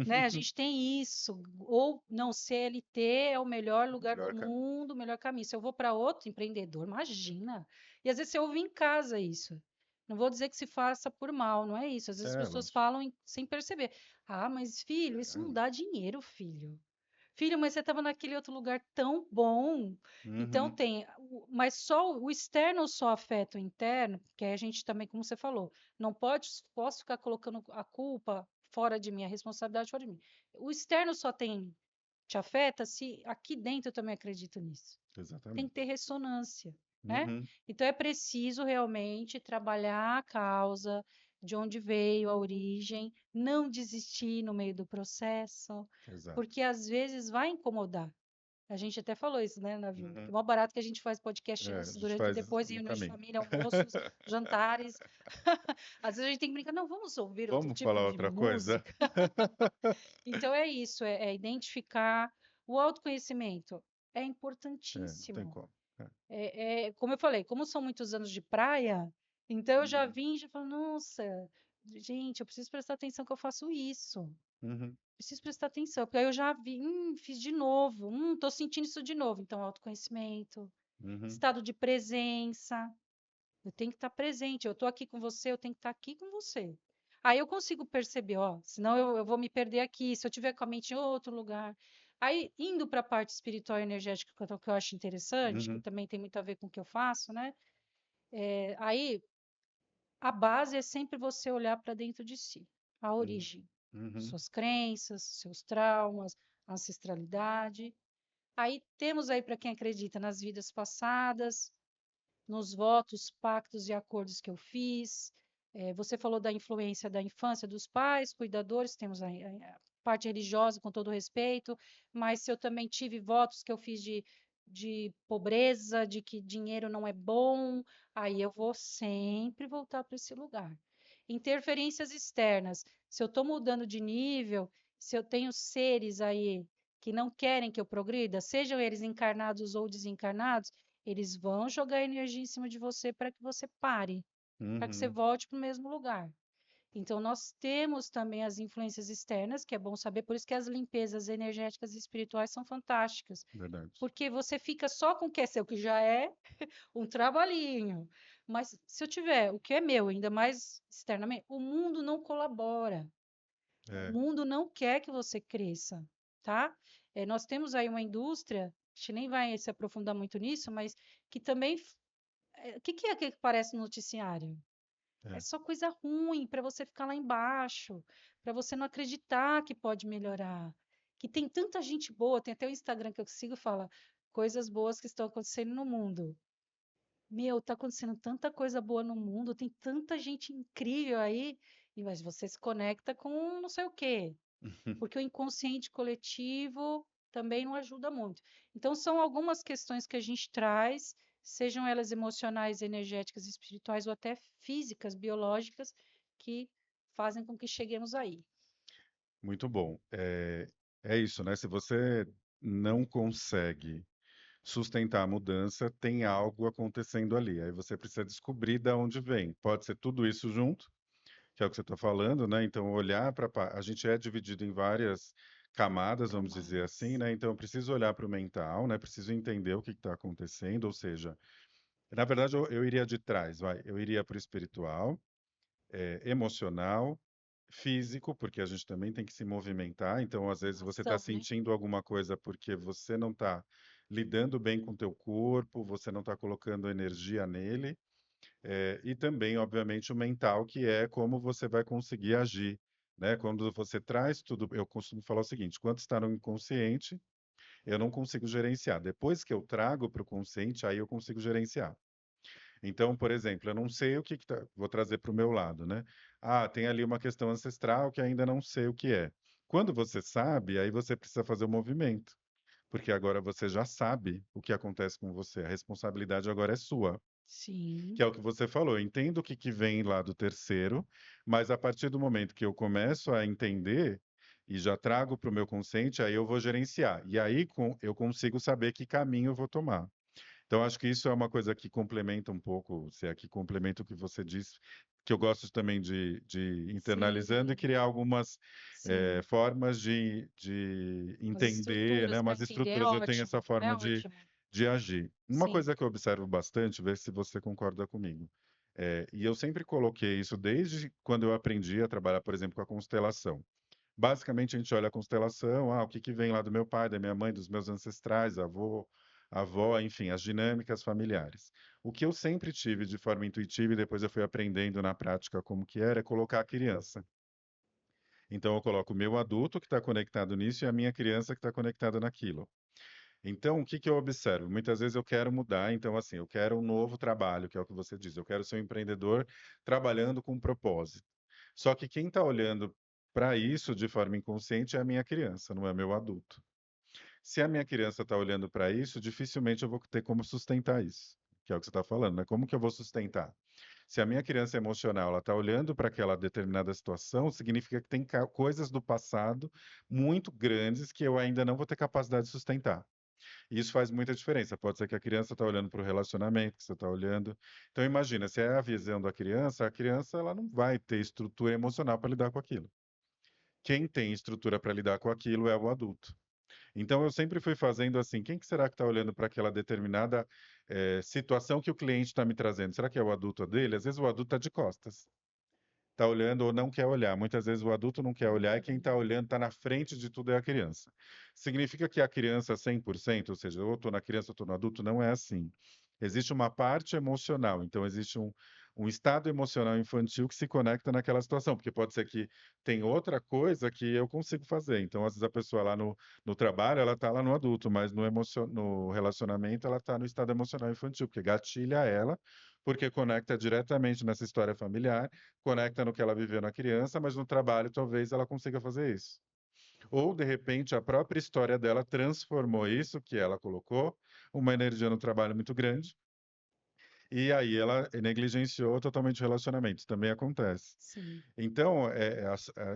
B: né? A gente tem isso. Ou não, CLT é o melhor lugar do
A: Melhor caminho.
B: mundo, o melhor caminho. Se eu vou para outro empreendedor, imagina. E às vezes você ouve em casa isso. Não vou dizer que se faça por mal, não é isso. Às vezes as
A: É,
B: pessoas
A: mas,
B: falam sem perceber. Ah, mas filho, isso não
A: é,
B: dá dinheiro, filho. Filho, mas você estava naquele outro lugar tão bom. Então
A: uhum,
B: mas só o externo só afeta o interno, porque aí a gente também, como você falou, não posso ficar colocando a culpa fora de mim, a responsabilidade fora de mim. O externo só te afeta se aqui dentro eu também acredito nisso. Tem que
A: exatamente.
B: ter ressonância, né?
A: Uhum,
B: Então é preciso realmente trabalhar a causa, de onde veio a origem, não desistir no meio do processo,
A: exato.
B: porque às vezes vai incomodar. A gente até falou isso, né, Navio? Que é
A: Uhum.
B: mó barato que a gente faz
A: É, a
B: podcasts
A: gente
B: durante
A: faz
B: depois
A: no
B: reuniões de
A: caminho.
B: família, almoços, jantares. Às vezes a gente tem que brincar, não, vamos ouvir outro
A: Vamos
B: tipo
A: falar
B: de
A: outra coisa?
B: música. Então é isso, é identificar o autoconhecimento. É
A: É, não tem
B: importantíssimo.
A: como. É.
B: Como eu falei, como são muitos anos de praia, então eu já
A: Uhum,
B: vim e já falo, nossa, gente, eu preciso prestar atenção que eu faço isso.
A: uhum,
B: Preciso prestar atenção, porque aí eu já vi, fiz de novo, tô sentindo isso de novo. Então, autoconhecimento,
A: uhum,
B: estado de presença, eu tenho que estar presente. Eu estou aqui com você, eu tenho que estar aqui com você. Aí eu consigo perceber, ó, senão eu vou me perder aqui, se eu tiver com a mente em outro lugar. Aí, indo para a parte espiritual e energética, que eu acho interessante, que
A: uhum,
B: também tem muito a ver com o que eu faço, né? Aí, a base é sempre você olhar para dentro de si, a
A: uhum,
B: origem,
A: uhum,
B: suas crenças, seus traumas, ancestralidade. Aí temos aí para quem acredita nas vidas passadas, nos votos, pactos e acordos que eu fiz, Você falou da influência da infância, dos pais, cuidadores, temos a parte religiosa, com todo respeito, mas se eu também tive votos que eu fiz de pobreza, de que dinheiro não é bom, aí eu vou sempre voltar para esse lugar. Interferências externas, se eu estou mudando de nível, se eu tenho seres aí que não querem que eu progrida, sejam eles encarnados ou desencarnados, eles vão jogar energia em cima de você para que você pare, para que você
A: Uhum,
B: volte para o mesmo lugar. Então, nós temos também as influências externas, que é bom saber, por isso que as limpezas energéticas e espirituais são fantásticas,
A: verdade.
B: porque você fica só com o que é seu, que já é um trabalhinho. Mas se eu tiver o que é meu, ainda mais externamente, o mundo não colabora. O
A: É,
B: mundo não quer que você cresça, tá? Nós temos aí uma indústria, a gente nem vai se aprofundar muito nisso, mas que também. O que é que aparece no noticiário? É
A: é.
B: só coisa ruim para você ficar lá embaixo, para você não acreditar que pode melhorar. Que tem tanta gente boa, tem até o Instagram que eu sigo fala coisas boas que estão acontecendo no mundo. Meu, tá acontecendo tanta coisa boa no mundo, tem tanta gente incrível aí, mas você se conecta com não sei o quê, porque o inconsciente coletivo também não ajuda muito. Então, são algumas questões que a gente traz, sejam elas emocionais, energéticas, espirituais ou até físicas, biológicas, que fazem com que cheguemos aí.
A: Muito bom. É isso, né? Se você não consegue sustentar a mudança, tem algo acontecendo ali. Aí você precisa descobrir de onde vem. Pode ser tudo isso junto, que é o que você está falando, né? Então, olhar para. A gente é dividido em várias camadas, vamos dizer assim,
B: Camadas.
A: né? Então, eu preciso olhar para o mental, né? Preciso entender o que está acontecendo, ou seja, na verdade, eu iria de trás, vai. Eu iria para o espiritual, emocional, físico, porque a gente também tem que se movimentar. Então, às vezes, você está
B: Ação, né?
A: sentindo alguma coisa porque você não está lidando bem com o teu corpo, você não está colocando energia nele. E também, obviamente, o mental, que é como você vai conseguir agir. Né? Quando você traz tudo, eu costumo falar o seguinte: quando está no inconsciente, eu não consigo gerenciar. Depois que eu trago para o consciente, aí eu consigo gerenciar. Então, por exemplo, eu não sei o que, vou trazer para o meu lado, né? Ah, tem ali uma questão ancestral que ainda não sei o que é. Quando você sabe, aí você precisa fazer o movimento, porque agora você já sabe o que acontece com você. A responsabilidade agora é sua, que
B: Sim,
A: é o que você falou. Eu entendo o que, que vem lá do terceiro, mas a partir do momento que eu começo a entender e já trago para o meu consciente, aí eu vou gerenciar. E aí eu consigo saber que caminho eu vou tomar. Então, acho que isso é uma coisa que complementa um pouco, se é que complementa o que você disse, que eu gosto também de internalizando e
B: sim,
A: criar algumas
B: sim.
A: formas de
B: Umas
A: entender, né,
B: estruturas para
A: umas
B: entender é
A: estruturas. Eu tenho essa
B: ótimo, é
A: forma
B: ótimo.
A: de agir. Uma
B: Sim,
A: coisa que eu observo bastante, ver se você concorda comigo, e eu sempre coloquei isso desde quando eu aprendi a trabalhar, por exemplo, com a constelação. Basicamente, a gente olha a constelação, o que que vem lá do meu pai, da minha mãe, dos meus ancestrais, avô, avó, enfim, as dinâmicas familiares. O que eu sempre tive de forma intuitiva e depois eu fui aprendendo na prática como que era, é colocar a criança. Então, eu coloco o meu adulto que está conectado nisso e a minha criança que está conectada naquilo. Então, o que que eu observo? Muitas vezes eu quero mudar, então, assim, eu quero um novo trabalho, que é o que você diz, eu quero ser um empreendedor trabalhando com propósito. Só que quem está olhando para isso de forma inconsciente é a minha criança, não é meu adulto. Se a minha criança está olhando para isso, dificilmente eu vou ter como sustentar isso, que é o que você está falando, né? Como que eu vou sustentar? Se a minha criança emocional ela está olhando para aquela determinada situação, significa que tem coisas do passado muito grandes que eu ainda não vou ter capacidade de sustentar. E isso faz muita diferença. Pode ser que a criança está olhando para o relacionamento que você está olhando. Então imagina, se é a visão da criança, a criança ela não vai ter estrutura emocional para lidar com aquilo. Quem tem estrutura para lidar com aquilo é o adulto. Então eu sempre fui fazendo assim, quem que será que está olhando para aquela determinada situação que o cliente está me trazendo? Será que é o adulto dele? Às vezes o adulto está de costas, está olhando ou não quer olhar. Muitas vezes o adulto não quer olhar e quem está olhando está na frente de tudo é a criança. Significa que a criança 100%, ou seja, ou estou na criança ou estou no adulto, não é assim. Existe uma parte emocional, então existe um estado emocional infantil que se conecta naquela situação, porque pode ser que tem outra coisa que eu consigo fazer. Então, às vezes, a pessoa lá no trabalho, ela está lá no adulto, mas no relacionamento, ela está no estado emocional infantil, porque gatilha ela, porque conecta diretamente nessa história familiar, conecta no que ela viveu na criança, mas no trabalho talvez ela consiga fazer isso. Ou, de repente, a própria história dela transformou isso que ela colocou, uma energia no trabalho muito grande, e aí ela negligenciou totalmente o relacionamento. Isso também acontece.
B: Sim.
A: Então,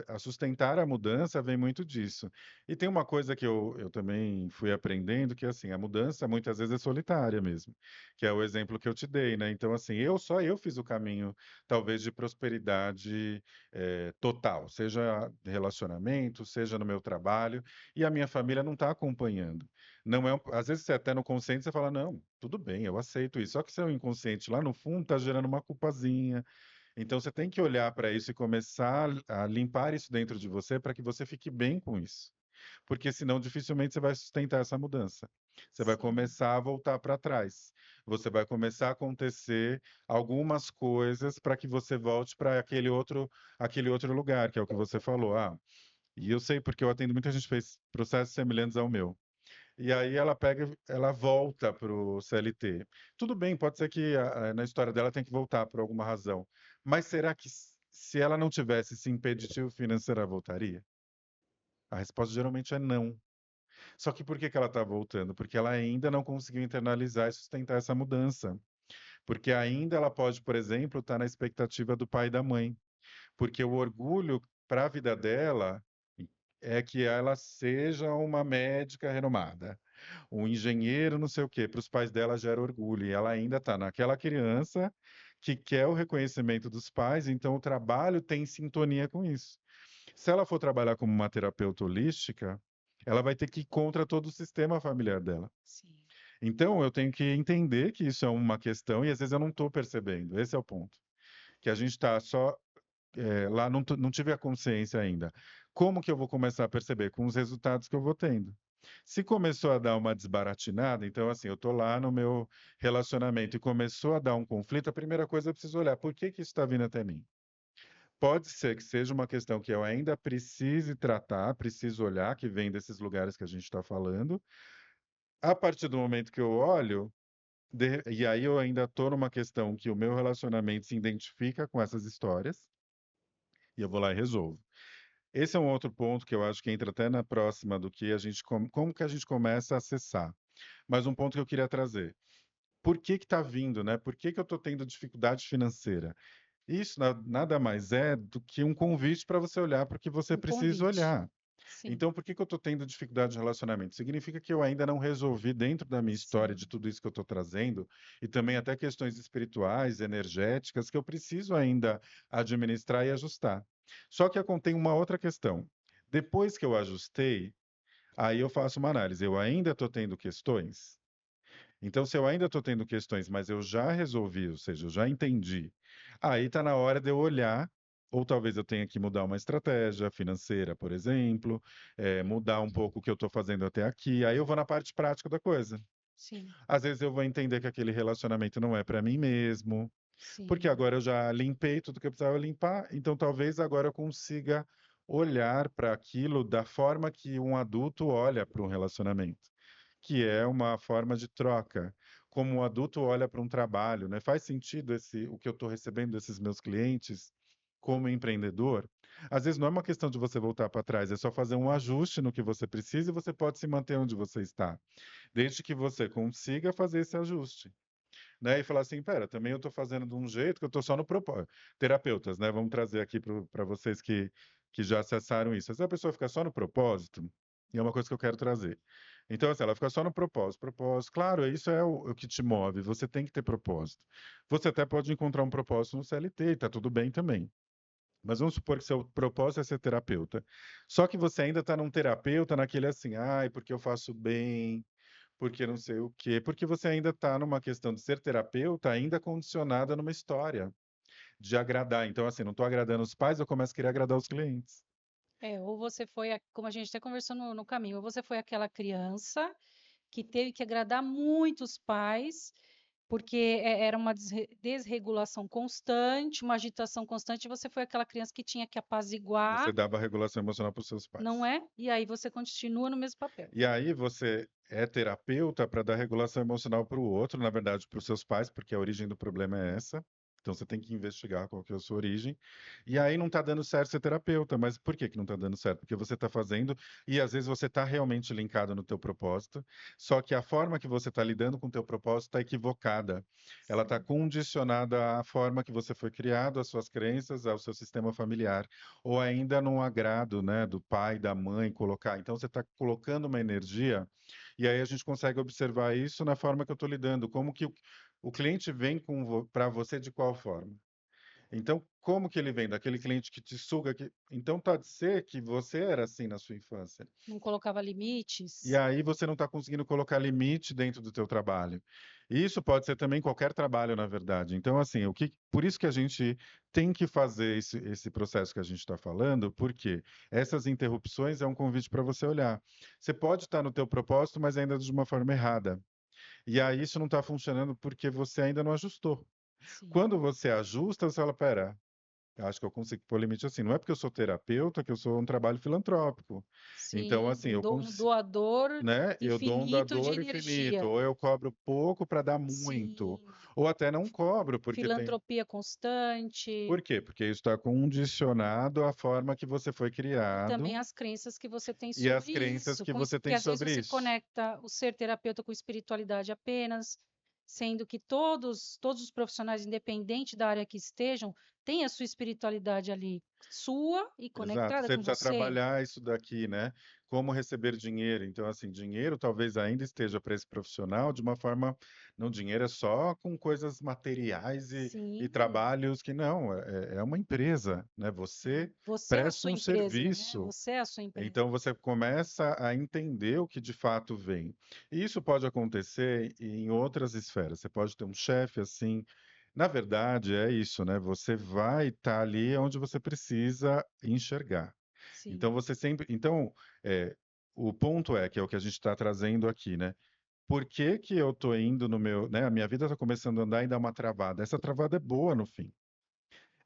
A: a sustentar a mudança vem muito disso. E tem uma coisa que eu também fui aprendendo, que assim, a mudança muitas vezes é solitária mesmo, que é o exemplo que eu te dei, né? Então, assim, só eu fiz o caminho, talvez, de prosperidade total, seja relacionamento, seja no meu trabalho, e a minha família não está acompanhando. Não é, às vezes, você até no consciente você fala, não, tudo bem, eu aceito isso. Só que seu inconsciente lá no fundo está gerando uma culpazinha, então você tem que olhar para isso e começar a limpar isso dentro de você para que você fique bem com isso. Porque senão dificilmente você vai sustentar essa mudança. Você vai
B: Sim,
A: começar a voltar para trás. Você vai começar a acontecer algumas coisas para que você volte para aquele outro lugar, que é o que você falou. Ah, e eu sei porque eu atendo muita gente que fez processos semelhantes ao meu. E aí ela volta para o CLT. Tudo bem, pode ser que na história dela tenha que voltar por alguma razão. Mas será que se ela não tivesse esse impeditivo financeiro, ela voltaria? A resposta geralmente é não. Só que por que que ela está voltando? Porque ela ainda não conseguiu internalizar e sustentar essa mudança. Porque ainda ela pode, por exemplo, estar na expectativa do pai e da mãe. Porque o orgulho para a vida dela é que ela seja uma médica renomada, um engenheiro, não sei o quê. Para os pais dela gera orgulho. E ela ainda está naquela criança que quer o reconhecimento dos pais, então o trabalho tem sintonia com isso. Se ela for trabalhar como uma terapeuta holística, ela vai ter que ir contra todo o sistema familiar dela.
B: sim,
A: Então, eu tenho que entender que isso é uma questão e às vezes eu não estou percebendo. Esse é o ponto. Que a gente está só lá, não tive a consciência ainda. Como que eu vou começar a perceber? Com os resultados que eu vou tendo. Se começou a dar uma desbaratinada, então assim, eu estou lá no meu relacionamento e começou a dar um conflito, a primeira coisa eu preciso olhar, por que que isso está vindo até mim? Pode ser que seja uma questão que eu ainda precise tratar, preciso olhar, que vem desses lugares que a gente está falando. A partir do momento que eu olho, e aí eu ainda estou numa questão que o meu relacionamento se identifica com essas histórias, e eu vou lá e resolvo. Esse é um outro ponto que eu acho que entra até na próxima do que a gente, como que a gente começa a acessar. Mas um ponto que eu queria trazer. Por que que está vindo, né? Por que que eu estou tendo dificuldade financeira? Isso nada mais é do que um convite para você olhar para o que você
B: um
A: precisa
B: convite.
A: olhar.
B: Sim,
A: Então, por que que eu estou tendo dificuldade de relacionamento? Significa que eu ainda não resolvi dentro da minha história de
B: sim,
A: tudo isso que eu estou trazendo, e também até questões espirituais, energéticas, que eu preciso ainda administrar e ajustar. Só que tem uma outra questão. Depois que eu ajustei, aí eu faço uma análise. Eu ainda estou tendo questões? Então, se eu ainda estou tendo questões, mas eu já resolvi, ou seja, eu já entendi, aí está na hora de eu olhar, ou talvez eu tenha que mudar uma estratégia financeira, por exemplo, mudar um pouco o que eu estou fazendo até aqui. Aí eu vou na parte prática da coisa.
B: sim,
A: Às vezes eu vou entender que aquele relacionamento não é para mim mesmo, porque
B: sim.
A: agora eu já limpei tudo que eu precisava limpar, então talvez agora eu consiga olhar para aquilo da forma que um adulto olha para um relacionamento, que é uma forma de troca. Como um adulto olha para um trabalho, né? Faz sentido o que eu estou recebendo desses meus clientes como empreendedor? Às vezes não é uma questão de você voltar para trás, é só fazer um ajuste no que você precisa e você pode se manter onde você está, desde que você consiga fazer esse ajuste, né? E falar assim, pera, também eu estou fazendo de um jeito que eu estou só no propósito. Terapeutas, né? Vamos trazer aqui para vocês que já acessaram isso. Essa pessoa fica só no propósito, e é uma coisa que eu quero trazer. Então, assim, ela fica só no propósito. Propósito, claro, isso é o que te move, você tem que ter propósito. Você até pode encontrar um propósito no CLT, e tá tudo bem também. Mas vamos supor que seu propósito é ser terapeuta. Só que você ainda está num terapeuta naquele assim, ai, porque eu faço bem, porque não sei o quê, porque você ainda está numa questão de ser terapeuta, ainda condicionada numa história de agradar. Então, assim, não estou agradando os pais, eu começo a querer agradar os clientes.
B: É, ou você foi, como a gente até conversou no caminho, ou você foi aquela criança que teve que agradar muitos pais porque era uma desregulação constante, uma agitação constante, e você foi aquela criança que tinha que
A: Você
B: apaziguar,
A: dava regulação emocional para os seus
B: não
A: pais.
B: é? E aí você continua no mesmo papel.
A: E aí você é terapeuta para dar regulação emocional para o outro, na verdade, para os seus pais, porque a origem do problema é essa. Então você tem que investigar qual que é a sua origem. E aí não está dando certo ser terapeuta, mas por que que não está dando certo? Porque você está fazendo e às vezes você está realmente linkado no teu propósito, só que a forma que você está lidando com o teu propósito está equivocada. Ela está
B: Sim,
A: condicionada à forma que você foi criado, às suas crenças, ao seu sistema familiar ou ainda num agrado, né, do pai, da mãe, colocar. Então você está colocando uma energia, e aí a gente consegue observar isso na forma que eu estou lidando, como que o cliente vem para você de qual forma. Então, como que ele vem? Daquele cliente que te suga, então pode ser que você era assim na sua infância.
B: não colocava
A: E
B: limites.
A: aí você não está conseguindo colocar limite dentro do teu trabalho. E isso pode ser também qualquer trabalho, na verdade. Então, assim, por isso que a gente tem que fazer esse processo que a gente está falando, porque essas interrupções é um convite para você olhar. Você pode estar no teu propósito, mas ainda de uma forma errada. E aí isso não está funcionando porque você ainda não ajustou.
B: Sim.
A: Quando você ajusta, você fala, pera, eu acho que eu consigo pôr limite assim. Não é porque eu sou terapeuta que eu sou um trabalho filantrópico. Então,
B: Sim,
A: assim, eu
B: um
A: consigo,
B: doador
A: né? Eu dou um
B: infinito de
A: dador infinito,
B: energia.
A: ou eu cobro pouco para dar muito,
B: Sim,
A: ou até não cobro, porque tem.
B: filantropia constante
A: Por quê? Porque isso está condicionado à forma que você foi
B: e
A: criado
B: também as crenças que você tem
A: e as
B: sobre
A: crenças
B: isso,
A: que você
B: que
A: tem
B: às vezes
A: sobre
B: você
A: isso.
B: conecta o ser terapeuta com espiritualidade apenas, sendo que todos os profissionais, independente da área que estejam, têm a sua espiritualidade ali, sua e
A: Exato.
B: conectada
A: Você
B: com
A: precisa
B: você.
A: trabalhar isso daqui, né? Como receber dinheiro. Então, assim, dinheiro talvez ainda esteja para esse profissional de uma forma. Não, dinheiro é só com coisas materiais e
B: Sim,
A: trabalhos que não, é uma empresa, né? Você
B: você é a
A: presta
B: sua
A: um
B: empresa, né?
A: serviço.
B: Você é a sua empresa.
A: Então você começa a entender o que de fato vem. E isso pode acontecer em outras esferas. Você pode ter um chefe assim. Na verdade, é isso, né? Você vai estar ali onde você precisa enxergar. Então
B: Sim.
A: você sempre. Então, é, o ponto é que é o que a gente está trazendo aqui, né? Por que que eu estou indo no meu, né? A minha vida está começando a andar e dá uma travada. Essa travada é boa no fim.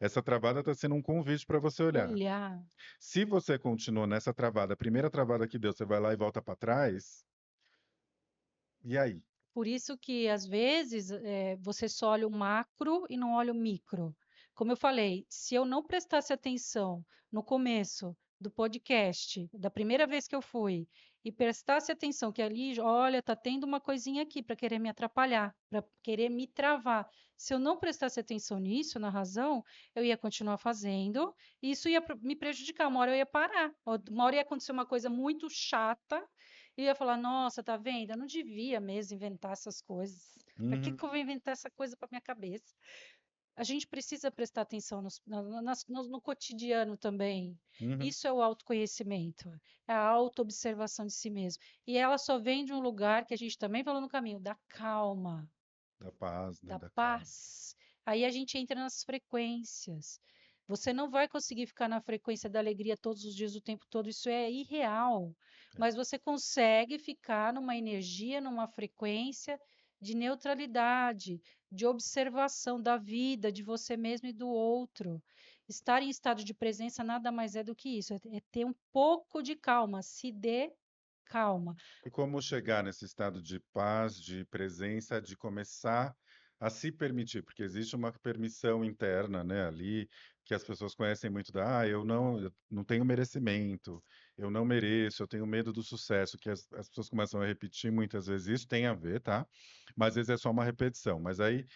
A: Essa travada está sendo um convite para você olhar.
B: Olhar.
A: Se você continua nessa travada, a primeira travada que deu, você vai lá e volta para trás, e aí?
B: Por isso que, às vezes, você só olha o macro e não olha o micro. Como eu falei, se eu não prestasse atenção no começo do podcast, da primeira vez que eu fui, e prestasse atenção que ali, olha, tá tendo uma coisinha aqui para querer me atrapalhar, para querer me travar. Se eu não prestasse atenção nisso, na razão, eu ia continuar fazendo, e isso ia me prejudicar. Uma hora eu ia parar, uma hora ia acontecer uma coisa muito chata e ia falar: Nossa, tá vendo? Eu não devia mesmo inventar essas coisas. Para que
A: Uhum,
B: que eu vou inventar essa coisa para minha cabeça? A gente precisa prestar atenção no cotidiano também.
A: uhum.
B: Isso é o autoconhecimento, é a autoobservação de si mesmo. E ela só vem de um lugar que a gente também falou no caminho, da calma,
A: Da paz, né?
B: da
A: Da calma.
B: paz. Aí a gente entra nas frequências. Você não vai conseguir ficar na frequência da alegria todos os dias, o tempo todo, isso é irreal. Mas você consegue ficar numa energia, numa frequência de neutralidade, de observação da vida, de você mesmo e do outro. Estar em estado de presença nada mais é do que isso, é ter um pouco de calma, se dê calma.
A: E como chegar nesse estado de paz, de presença, de começar a se permitir? Porque existe uma permissão interna, né, ali, que as pessoas conhecem muito eu não tenho merecimento, eu não mereço, eu tenho medo do sucesso, que as pessoas começam a repetir muitas vezes. Isso tem a ver, tá? Mas às vezes é só uma repetição. Mas aí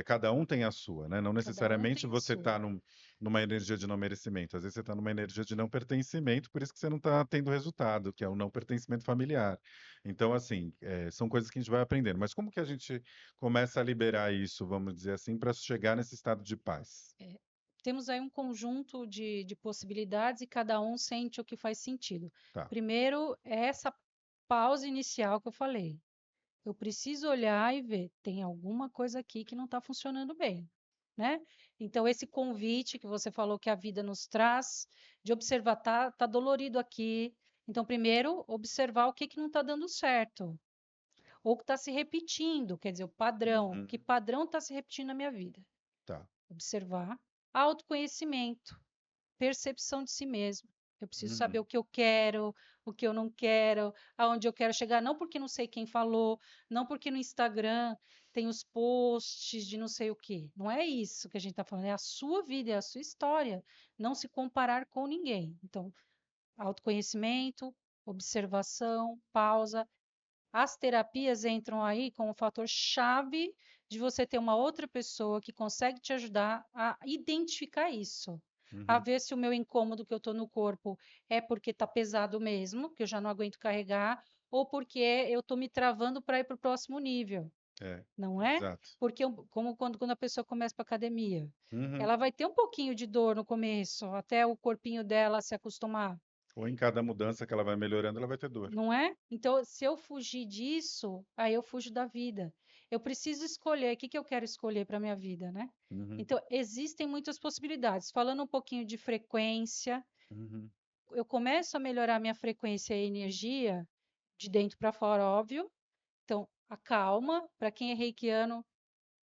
A: cada um tem a sua, né? Não
B: Cada um
A: necessariamente
B: tem a
A: você
B: sua.
A: está numa energia de não merecimento. Às vezes você está numa energia de não pertencimento, por isso que você não está tendo resultado, que é o não pertencimento familiar. Então, assim, são coisas que a gente vai aprendendo. Mas como que a gente começa a liberar isso, vamos dizer assim, para chegar nesse estado de paz?
B: Temos aí um conjunto de possibilidades e cada um sente o que faz sentido.
A: Tá.
B: Primeiro, é essa pausa inicial que eu falei. Eu preciso olhar e ver, tem alguma coisa aqui que não está funcionando bem, né? Então, esse convite que você falou que a vida nos traz, de observar, tá dolorido aqui. Então, primeiro, observar o que não está dando certo. ou que está se repetindo, quer dizer, o padrão. Que
A: Uhum.
B: padrão está se repetindo na minha vida?
A: Tá.
B: Observar. Autoconhecimento, percepção de si mesmo. Eu preciso saber
A: Uhum.
B: o que eu quero, o que eu não quero, aonde eu quero chegar, não porque não sei quem falou, não porque no Instagram tem os posts de não sei o quê. Não é isso que a gente está falando, é a sua vida, é a sua história. Não se comparar com ninguém. Então, autoconhecimento, observação, pausa. As terapias entram aí como um fator chave de você ter uma outra pessoa que consegue te ajudar a identificar isso. A
A: Uhum.
B: ver se o meu incômodo que eu estou no corpo é porque está pesado mesmo, que eu já não aguento carregar, ou porque eu estou me travando para ir para o próximo nível,
A: É,
B: não é?
A: exato.
B: Porque como quando a pessoa começa para academia,
A: Uhum.
B: ela vai ter um pouquinho de dor no começo, até o corpinho dela se acostumar.
A: Ou em cada mudança que ela vai melhorando, ela vai ter dor.
B: Não é? Então, se eu fugir disso, aí eu fujo da vida. Eu preciso escolher o que que eu quero escolher para minha vida, né?
A: Uhum.
B: Então, existem muitas possibilidades. Falando um pouquinho de frequência,
A: Uhum.
B: eu começo a melhorar minha frequência e energia de dentro para fora, óbvio. Então, a calma, para quem é reikiano,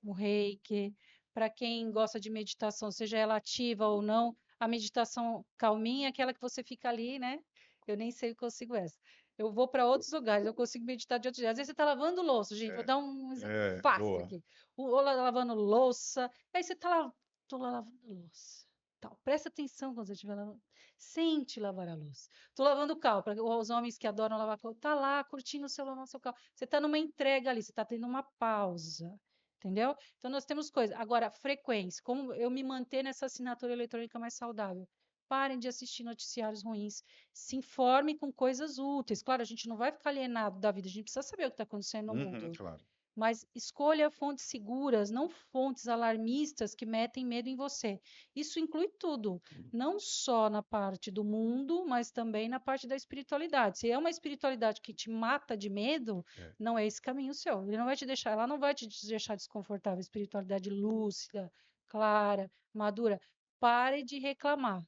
B: o reiki. Para quem gosta de meditação, seja ela ativa ou não, a meditação calminha é aquela que você fica ali, né? Eu nem sei se eu consigo essa. Eu vou para outros lugares, eu consigo meditar de outros lugares. Às vezes você está lavando louça, gente, vou
A: É,
B: dar um exemplo
A: é,
B: fácil
A: boa.
B: aqui. Ou lavando louça, aí você está lá, estou lá lavando louça. Tal. Presta atenção quando você estiver lavando. Sente lavar a louça. Estou lavando o carro, para os homens que adoram lavar carro, tá lá curtindo o seu lavar o seu carro. Você está numa entrega ali, você está tendo uma pausa. Entendeu? Então, nós temos coisas. Agora, frequência. Como eu me manter nessa assinatura eletrônica mais saudável? Parem de assistir noticiários ruins. Se informe com coisas úteis. Claro, a gente não vai ficar alienado da vida, a gente precisa saber o que está acontecendo no
A: Uhum,
B: mundo.
A: claro.
B: Mas escolha fontes seguras, não fontes alarmistas que metem medo em você. Isso inclui tudo, não só na parte do mundo, mas também na parte da espiritualidade. Se é uma espiritualidade que te mata de medo,
A: É.
B: não é esse caminho seu. Ele não vai te deixar, ela não vai te deixar desconfortável. Espiritualidade lúcida, clara, madura. Pare de reclamar.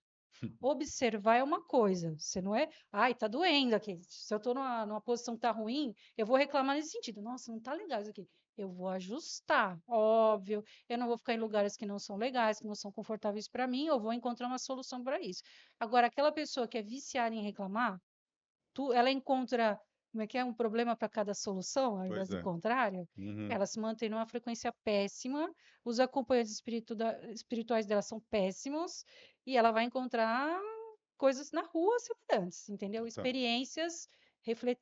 B: Observar é uma coisa, você não é, ai, tá doendo aqui. Se eu tô numa posição que tá ruim, eu vou reclamar nesse sentido. Nossa, não tá legal isso aqui. Eu vou ajustar, óbvio. Eu não vou ficar em lugares que não são legais, que não são confortáveis para mim, eu vou encontrar uma solução para isso. Agora, aquela pessoa que é viciada em reclamar, ela encontra, como é que é, um problema para cada solução, ao invés
A: Pois
B: do
A: é.
B: contrário,
A: Uhum.
B: ela se mantém numa frequência péssima, os acompanhantes espirituais dela são péssimos, e ela vai encontrar coisas na rua semelhantes, entendeu?
A: Total.
B: Experiências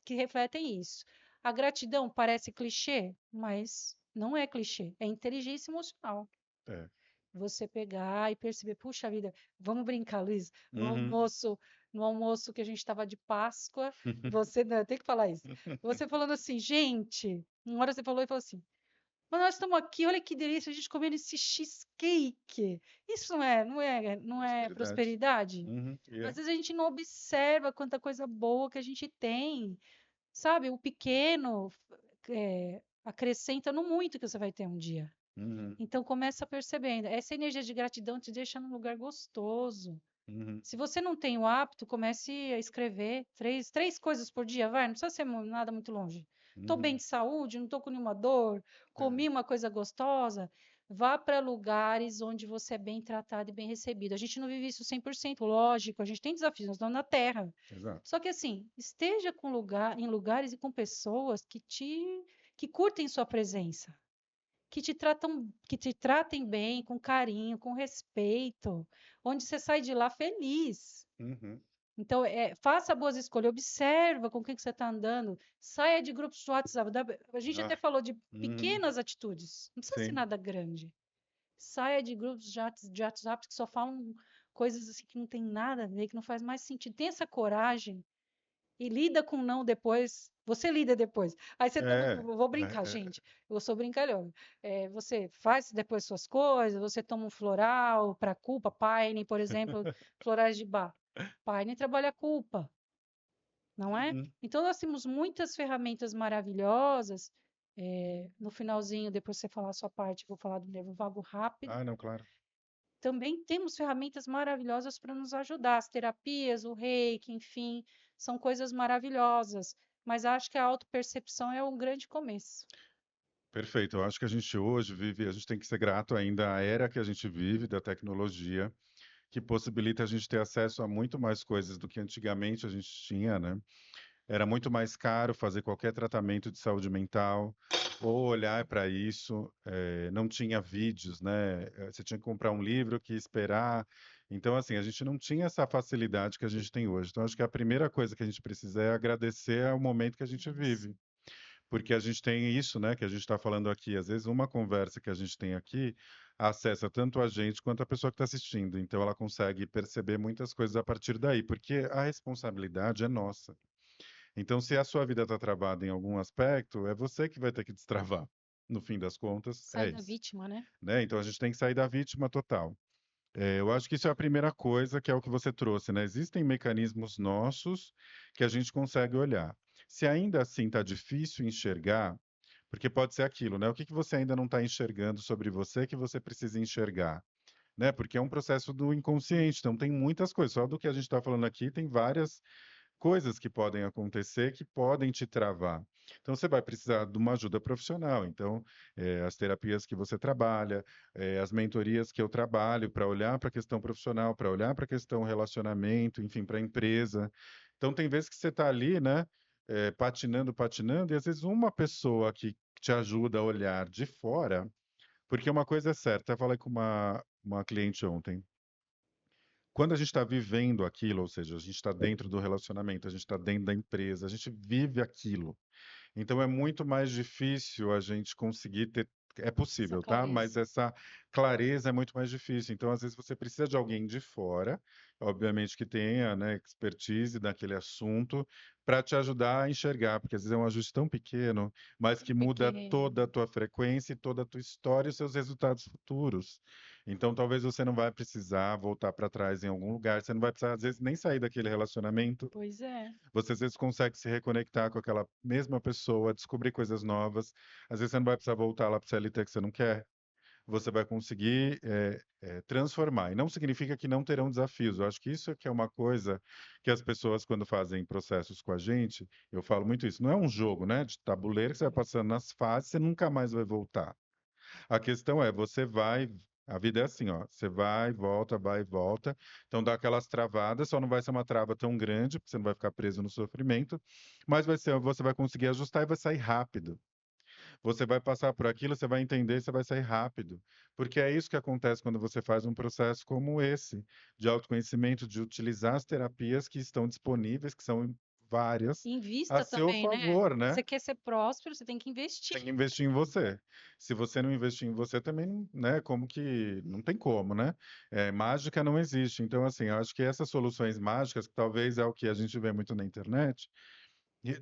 B: que refletem isso. A gratidão parece clichê, mas não é clichê, é inteligência emocional.
A: É.
B: Você pegar e perceber, puxa vida, vamos brincar, Luiz,
A: Uhum.
B: no almoço que a gente estava de Páscoa, você, não, tem que falar isso. Você falando assim, gente, uma hora você falou e falou assim, mas nós estamos aqui, olha que delícia, a gente comendo esse cheesecake. Isso não é
A: Prosperidade.
B: prosperidade?
A: Uhum. E
B: Às
A: é.
B: vezes a gente não observa quanta coisa boa que a gente tem, sabe? O pequeno acrescenta no muito que você vai ter um dia.
A: Uhum.
B: Então começa percebendo. Essa energia de gratidão te deixa num lugar gostoso.
A: Uhum.
B: Se você não tem o hábito, comece a escrever três coisas por dia, vai, não precisa ser nada muito longe. Estou bem
A: Uhum.
B: de saúde, não estou com nenhuma dor,
A: É.
B: comi uma coisa gostosa. Vá para lugares onde você é bem tratado e bem recebido. A gente não vive isso 100%, lógico, a gente tem desafios, nós estamos na Terra.
A: Exato.
B: Só que assim, esteja em lugares e com pessoas que curtem sua presença, que te tratem bem, com carinho, com respeito, onde você sai de lá feliz.
A: Uhum.
B: Então, faça boas escolhas, observa com quem que você está andando, saia de grupos de WhatsApp. A gente até
A: Ah.
B: falou de
A: Uhum.
B: pequenas atitudes, não precisa ser
A: Sim.
B: nada grande. Saia de grupos de WhatsApp que só falam coisas assim que não tem nada a ver, que não faz mais sentido. Tenha essa coragem e lida com não depois. Você lida depois. Aí você tá
A: É.
B: vou brincar,
A: É.
B: gente. Eu sou brincalhona. Você faz depois suas coisas, você toma um floral para culpa, Paine, por exemplo, florais de bar. Paine trabalha a culpa, não é?
A: Uhum.
B: Então nós temos muitas ferramentas maravilhosas. No finalzinho, depois você falar a sua parte, eu vou falar do nervo vago rápido.
A: Ah, não, claro.
B: Também temos ferramentas maravilhosas para nos ajudar. As terapias, o reiki, enfim, são coisas maravilhosas. mas acho que a autopercepção é um grande começo.
A: Perfeito. Eu acho que a gente hoje vive, a gente tem que ser grato ainda à era que a gente vive da tecnologia, que possibilita a gente ter acesso a muito mais coisas do que antigamente a gente tinha, né? Era muito mais caro fazer qualquer tratamento de saúde mental ou olhar para isso. Não tinha vídeos, né? Você tinha que comprar um livro, que esperar. Então, assim, a gente não tinha essa facilidade que a gente tem hoje. Então, acho que a primeira coisa que a gente precisa é agradecer ao momento que a gente
B: Isso.
A: vive. Porque a gente tem isso, né, que a gente está falando aqui. Às vezes, uma conversa que a gente tem aqui acessa tanto a gente quanto a pessoa que está assistindo. Então, ela consegue perceber muitas coisas a partir daí, porque a responsabilidade é nossa. Então, se a sua vida está travada em algum aspecto, é você que vai ter que destravar. No fim das contas,
B: Sai
A: é
B: da
A: isso,
B: vítima, né?
A: né? Então, a gente tem que sair da vítima total. Eu acho que isso é a primeira coisa, que é o que você trouxe, né? Existem mecanismos nossos que a gente consegue olhar. Se ainda assim está difícil enxergar, porque pode ser aquilo, né? O que que você ainda não está enxergando sobre você que você precisa enxergar, né? Porque é um processo do inconsciente, então tem muitas coisas. Só do que a gente está falando aqui, tem várias coisas que podem acontecer que podem te travar. Então, você vai precisar de uma ajuda profissional. Então, as terapias que você trabalha, as mentorias que eu trabalho para olhar para a questão profissional, para olhar para a questão relacionamento, enfim, para a empresa. Então, tem vezes que você está ali, né, patinando, patinando, e às vezes uma pessoa que te ajuda a olhar de fora, porque uma coisa é certa, eu falei com uma cliente ontem. Quando a gente está vivendo aquilo, ou seja, a gente está dentro do relacionamento, a gente está dentro da empresa, a gente vive aquilo. Então é muito mais difícil a gente conseguir ter. É
B: Essa
A: possível, tá? Mas
B: clareza.
A: essa clareza é muito mais difícil. Então, às vezes, você precisa de alguém de fora, obviamente que tenha, né, expertise naquele assunto, para te ajudar a enxergar, porque às vezes é um ajuste tão pequeno, mas que muda toda a
B: Pequeno.
A: tua frequência e toda a tua história e os seus resultados futuros. Então, talvez você não vai precisar voltar para trás em algum lugar, você não vai precisar, às vezes, nem sair daquele relacionamento.
B: Pois é.
A: Você às vezes consegue se reconectar com aquela mesma pessoa, descobrir coisas novas. Às vezes você não vai precisar voltar lá para o CLT que você não quer. Você vai conseguir transformar. E não significa que não terão desafios. Eu acho que isso é que é uma coisa que as pessoas, quando fazem processos com a gente, eu falo muito isso. Não é um jogo, né, de tabuleiro que você vai passando nas fases, você nunca mais vai voltar. A questão é, você vai. A vida é assim, ó. Você vai e volta. Então dá aquelas travadas, só não vai ser uma trava tão grande, porque você não vai ficar preso no sofrimento, mas vai ser, você vai conseguir ajustar e vai sair rápido. Você vai passar por aquilo, você vai entender, você vai sair rápido. Porque é isso que acontece quando você faz um processo como esse, de autoconhecimento, de utilizar as terapias que estão disponíveis, que são várias, a
B: Invista
A: seu
B: também, né?
A: favor, né?
B: Você quer ser próspero, você tem que investir.
A: Tem que investir em você. Se você não investir em você, também, né? Como que não tem como, né? Mágica não existe. Então, assim, eu acho que essas soluções mágicas, que talvez é o que a gente vê muito na internet,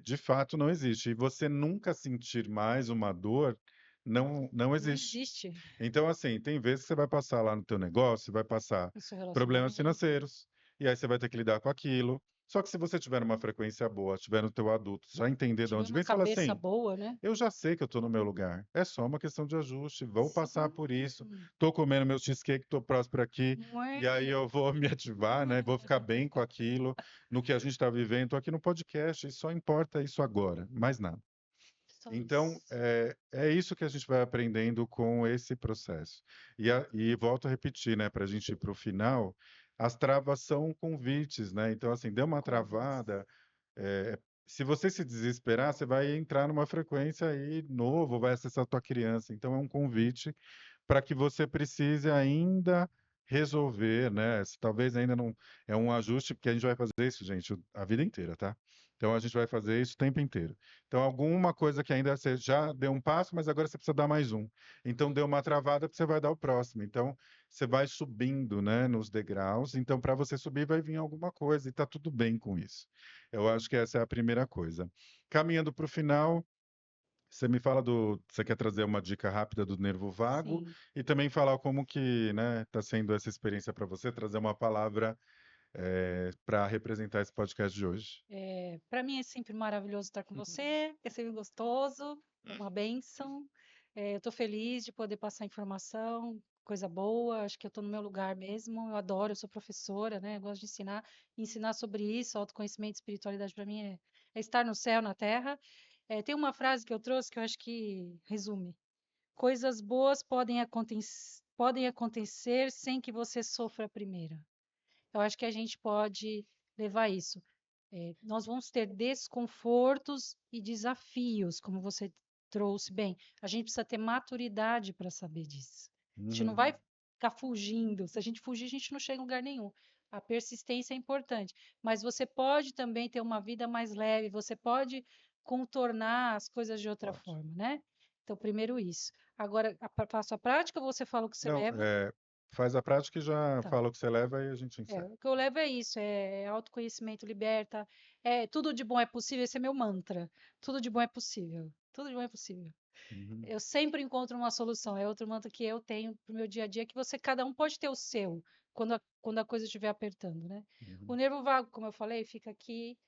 A: de fato não existe. E você nunca sentir mais uma dor, não
B: Não
A: existe.
B: existe
A: Então, assim, tem vezes que você vai passar lá no teu negócio, vai passar
B: no seu
A: problemas
B: relacionamento.
A: financeiros, e aí você vai ter que lidar com aquilo. Só que se você tiver numa frequência boa, tiver no teu adulto, já entender de
B: Tiver
A: onde
B: uma
A: vem, você fala
B: cabeça
A: assim,
B: boa, né?
A: eu já sei que eu estou no meu lugar. É só uma questão de ajuste. Vou passar
B: Sim.
A: por isso. Estou comendo meu cheesecake, estou próspero aqui.
B: Não
A: E aí
B: é?
A: eu vou me ativar, né? Vou ficar bem com aquilo, no que a gente está vivendo. Estou aqui no podcast e só importa isso agora, mais nada.
B: Só
A: Então,
B: isso.
A: é isso que a gente vai aprendendo com esse processo. E volto a repetir, né? Para a gente ir para o final, as travas são convites, né? Então, assim, deu uma
B: Convites.
A: travada, se você se desesperar, você vai entrar numa frequência aí novo, vai acessar a tua criança. Então é um convite para que você precise ainda resolver, né? Talvez ainda não é um ajuste, porque a gente vai fazer isso, gente, a vida inteira, tá? Então a gente vai fazer isso o tempo inteiro. Então alguma coisa que ainda você já deu um passo, mas agora você precisa dar mais um. Então deu uma travada, você vai dar o próximo. Então você vai subindo, né, nos degraus. Então para você subir vai vir alguma coisa e tá tudo bem com isso. Eu acho que essa é a primeira coisa. Caminhando para o final, você me fala do. Você quer trazer uma dica rápida do nervo vago
B: Sim.
A: e também falar como que, né, está sendo essa experiência para você, trazer uma palavra para representar esse podcast de hoje.
B: Para mim é sempre maravilhoso estar com você, é sempre gostoso, é uma bênção. Eu estou feliz de poder passar informação, coisa boa, acho que eu estou no meu lugar mesmo. Eu adoro, eu sou professora, né? Eu gosto de ensinar, ensinar sobre isso, autoconhecimento e espiritualidade para mim é estar no céu, na terra. Tem uma frase que eu trouxe que eu acho que resume. Coisas boas podem acontecer sem que você sofra primeiro. Eu acho que a gente pode levar isso. Nós vamos ter desconfortos e desafios, como você trouxe bem. A gente precisa ter maturidade para saber disso. A gente não
A: Uhum.
B: vai ficar fugindo. Se a gente fugir, a gente não chega em lugar nenhum. A persistência é importante, mas você pode também ter uma vida mais leve, você pode contornar as coisas de outra
A: Pode.
B: forma, né? Então, primeiro isso. Agora, faço a prática, você fala o que você
A: Não,
B: leva?
A: faz a prática e já
B: Tá.
A: fala o que você leva e a gente encerra.
B: O que eu levo é isso, é autoconhecimento liberta, tudo de bom é possível, esse é meu mantra. Tudo de bom é possível. Tudo de bom é possível.
A: Uhum.
B: Eu sempre encontro uma solução. É outro mantra que eu tenho pro meu dia a dia, que cada um pode ter o seu, quando a coisa estiver apertando, né? O
A: Uhum.
B: nervo vago, como eu falei, fica aqui,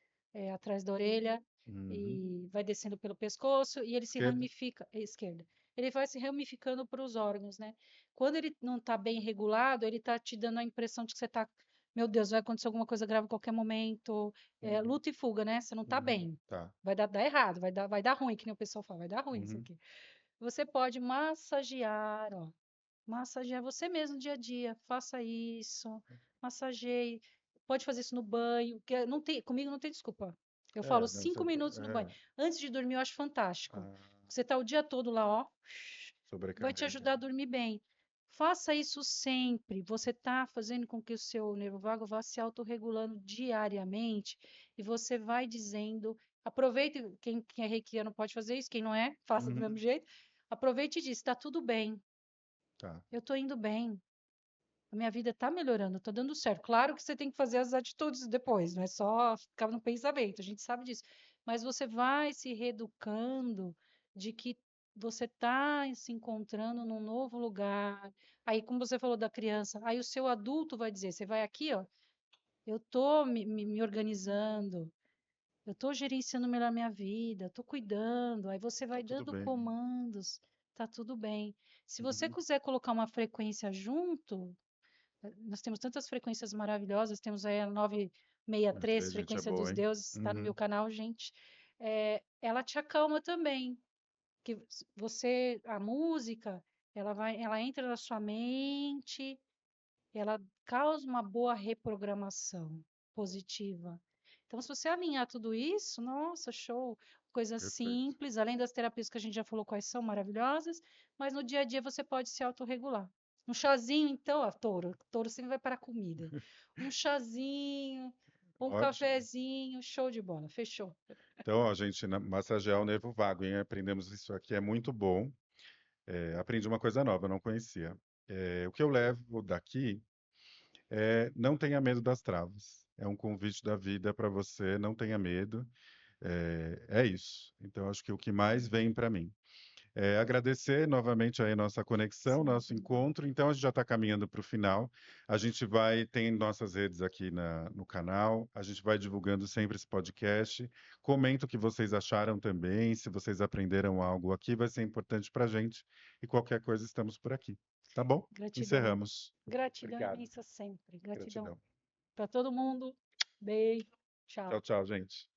B: atrás da orelha,
A: Uhum.
B: e vai descendo pelo pescoço, e ele se
A: Esquerda.
B: ramifica, esquerda. Ele vai se ramificando para os órgãos, né? Quando ele não está bem regulado, ele está te dando a impressão de que você está, meu Deus, vai acontecer alguma coisa grave a qualquer momento.
A: Uhum.
B: Luta e fuga, né? Você não está
A: Uhum.
B: bem.
A: Tá.
B: Vai dar errado, vai dar ruim, que nem o pessoal fala, vai dar ruim isso
A: Uhum.
B: aqui. Você pode massagear, ó. Massagear você mesmo no dia a dia. Faça isso. Massageie. Pode fazer isso no banho. Comigo não tem desculpa. Eu falo
A: Não,
B: 5 minutos no banho. Antes de dormir, eu acho fantástico.
A: ah,
B: Você tá o dia todo lá, ó. Vai te
A: sobrecarrega.
B: ajudar a dormir bem. Faça isso sempre. Você está fazendo com que o seu nervo vago vá se autorregulando diariamente e você vai dizendo. Aproveite, quem é reikiano pode fazer isso, quem não é, faça do mesmo
A: Uhum.
B: jeito. Aproveite e diz: está tudo bem,
A: Tá.
B: eu estou indo bem, a minha vida está melhorando, está dando certo. Claro que você tem que fazer as atitudes depois, não é só ficar no pensamento, a gente sabe disso. Mas você vai se reeducando de que você está se encontrando num novo lugar. Aí, como você falou da criança, aí o seu adulto vai dizer: você vai aqui, ó, eu estou me organizando, eu estou gerenciando melhor minha vida, estou cuidando. Aí você
A: Tá
B: vai
A: tudo
B: dando
A: bem.
B: comandos, tá tudo bem. Se você
A: Uhum.
B: quiser colocar uma frequência junto, nós temos tantas frequências maravilhosas, temos aí a
A: Essa aí,
B: 963,
A: gente, é
B: frequência
A: boa,
B: dos
A: hein?
B: deuses, está no
A: Uhum.
B: meu canal, gente. Ela te acalma também, que a música, ela entra na sua mente, ela causa uma boa reprogramação positiva. Então, se você alinhar tudo isso, nossa, show! Coisa
A: Perfeito.
B: simples, além das terapias que a gente já falou quais são maravilhosas, mas no dia a dia você pode se autorregular. Um chazinho, então, touro sempre vai para a comida. Um chazinho, um
A: Ótimo.
B: cafezinho, show de bola, fechou.
A: Então, ó, gente, massagear o nervo vago, hein? Aprendemos isso aqui, é muito bom. Aprendi uma coisa nova, eu não conhecia. O que eu levo daqui é não tenha medo das travas. É um convite da vida para você, não tenha medo. É isso. Então, acho que o que mais vem para mim. Agradecer novamente aí nossa conexão, nosso
B: Sim,
A: encontro. Então, a gente já está caminhando para o final. A gente tem nossas redes aqui no canal, a gente vai divulgando sempre esse podcast. Comenta o que vocês acharam também, se vocês aprenderam algo aqui, vai ser importante para a gente. E qualquer coisa, estamos por aqui. Tá bom?
B: gratidão.
A: Encerramos.
B: Gratidão
A: Obrigado.
B: imensa sempre. Gratidão
A: Gratidão.
B: para todo mundo. Beijo.
A: Tchau,
B: Tchau.
A: tchau, gente.